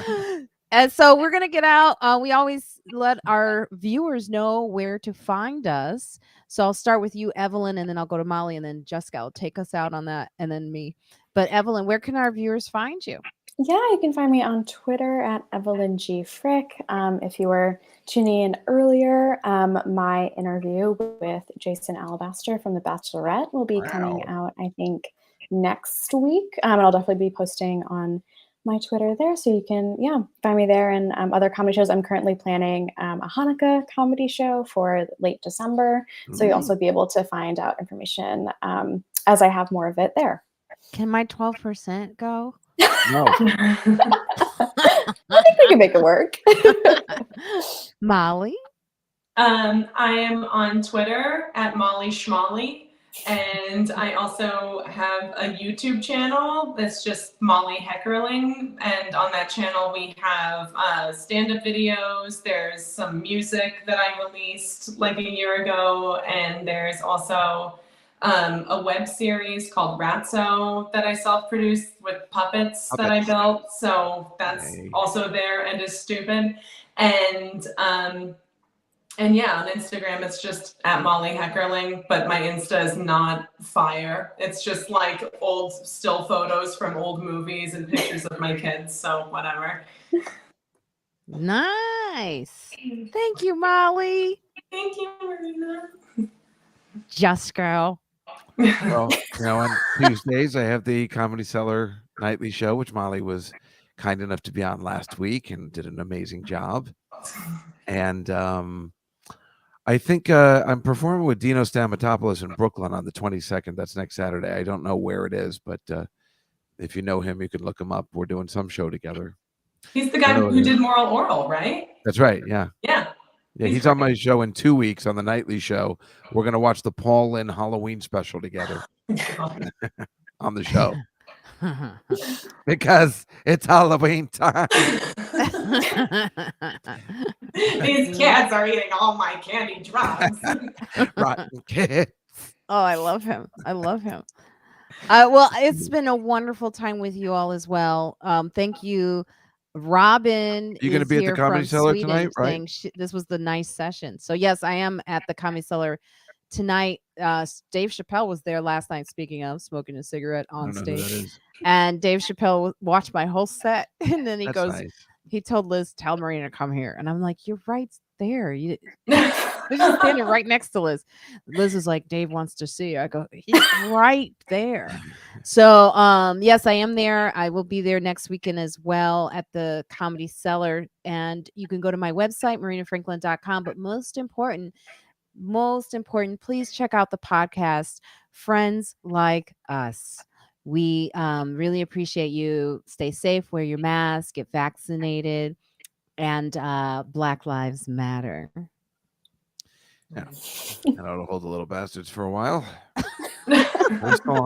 ends. And so we're going to get out. We always let our viewers know where to find us. So I'll start with you, Evelyn, and then I'll go to Molly, and then Juskow will take us out on that, and then me. But Evelyn, where can our viewers find you? Yeah, you can find me on Twitter at Evelyn G. Frick. If you were tuning in earlier, my interview with Jason Alabaster from The Bachelorette will be coming out, I think, next week. And I'll definitely be posting on my Twitter there. So you can, find me there and other comedy shows. I'm currently planning a Hanukkah comedy show for late December. So you'll also be able to find out information as I have more of it there. Can my 12% go? No. I think we can make it work. Molly? I am on Twitter at Molly Schmolly, and I also have a YouTube channel that's just Molly Heckerling, and on that channel we have stand-up videos. There's some music that I released like a year ago, and there's also a web series called Ratso that I self-produced with puppets that I built. So that's also there and is stupid. And yeah, on Instagram it's just at Molly Heckerling, but my Insta is not fire. It's just like old still photos from old movies and pictures of my kids. So whatever. Nice. Thank you, Molly. Thank you, Marina. Juskow. Well, on Tuesdays I have the Comedy Cellar nightly show, which Molly was kind enough to be on last week and did an amazing job. And I think I'm performing with Dino Stamatopoulos in Brooklyn on the 22nd. That's next Saturday. I don't know where it is, but if you know him, you can look him up. We're doing some show together. He's the guy who did Moral Oral, right? That's right. Yeah. Yeah, he's on my show in 2 weeks on the nightly show. We're going to watch the Paul Lynn Halloween special together on the show because it's Halloween time. These cats are eating all my candy drugs. Rotten kids. Oh, I love him. Well, it's been a wonderful time with you all as well. Thank you. Robin, you're going to be at the Comedy Cellar tonight, right? This was the nice session. So yes, I am at the Comedy Cellar tonight. Dave Chappelle was there last night. Speaking of smoking a cigarette on stage, and Dave Chappelle watched my whole set, and then he told Liz, "Tell Marina to come here," and I'm like, "You're right there. They're just standing right next to Liz." Liz is like, "Dave wants to see you." I go, "He's right there." So, yes, I am there. I will be there next weekend as well at the Comedy Cellar. And you can go to my website, marinayfranklin.com. But most important, please check out the podcast, Friends Like Us. We really appreciate you. Stay safe, wear your mask, get vaccinated, and Black Lives Matter. Yeah. And I'll hold the little bastards for a while.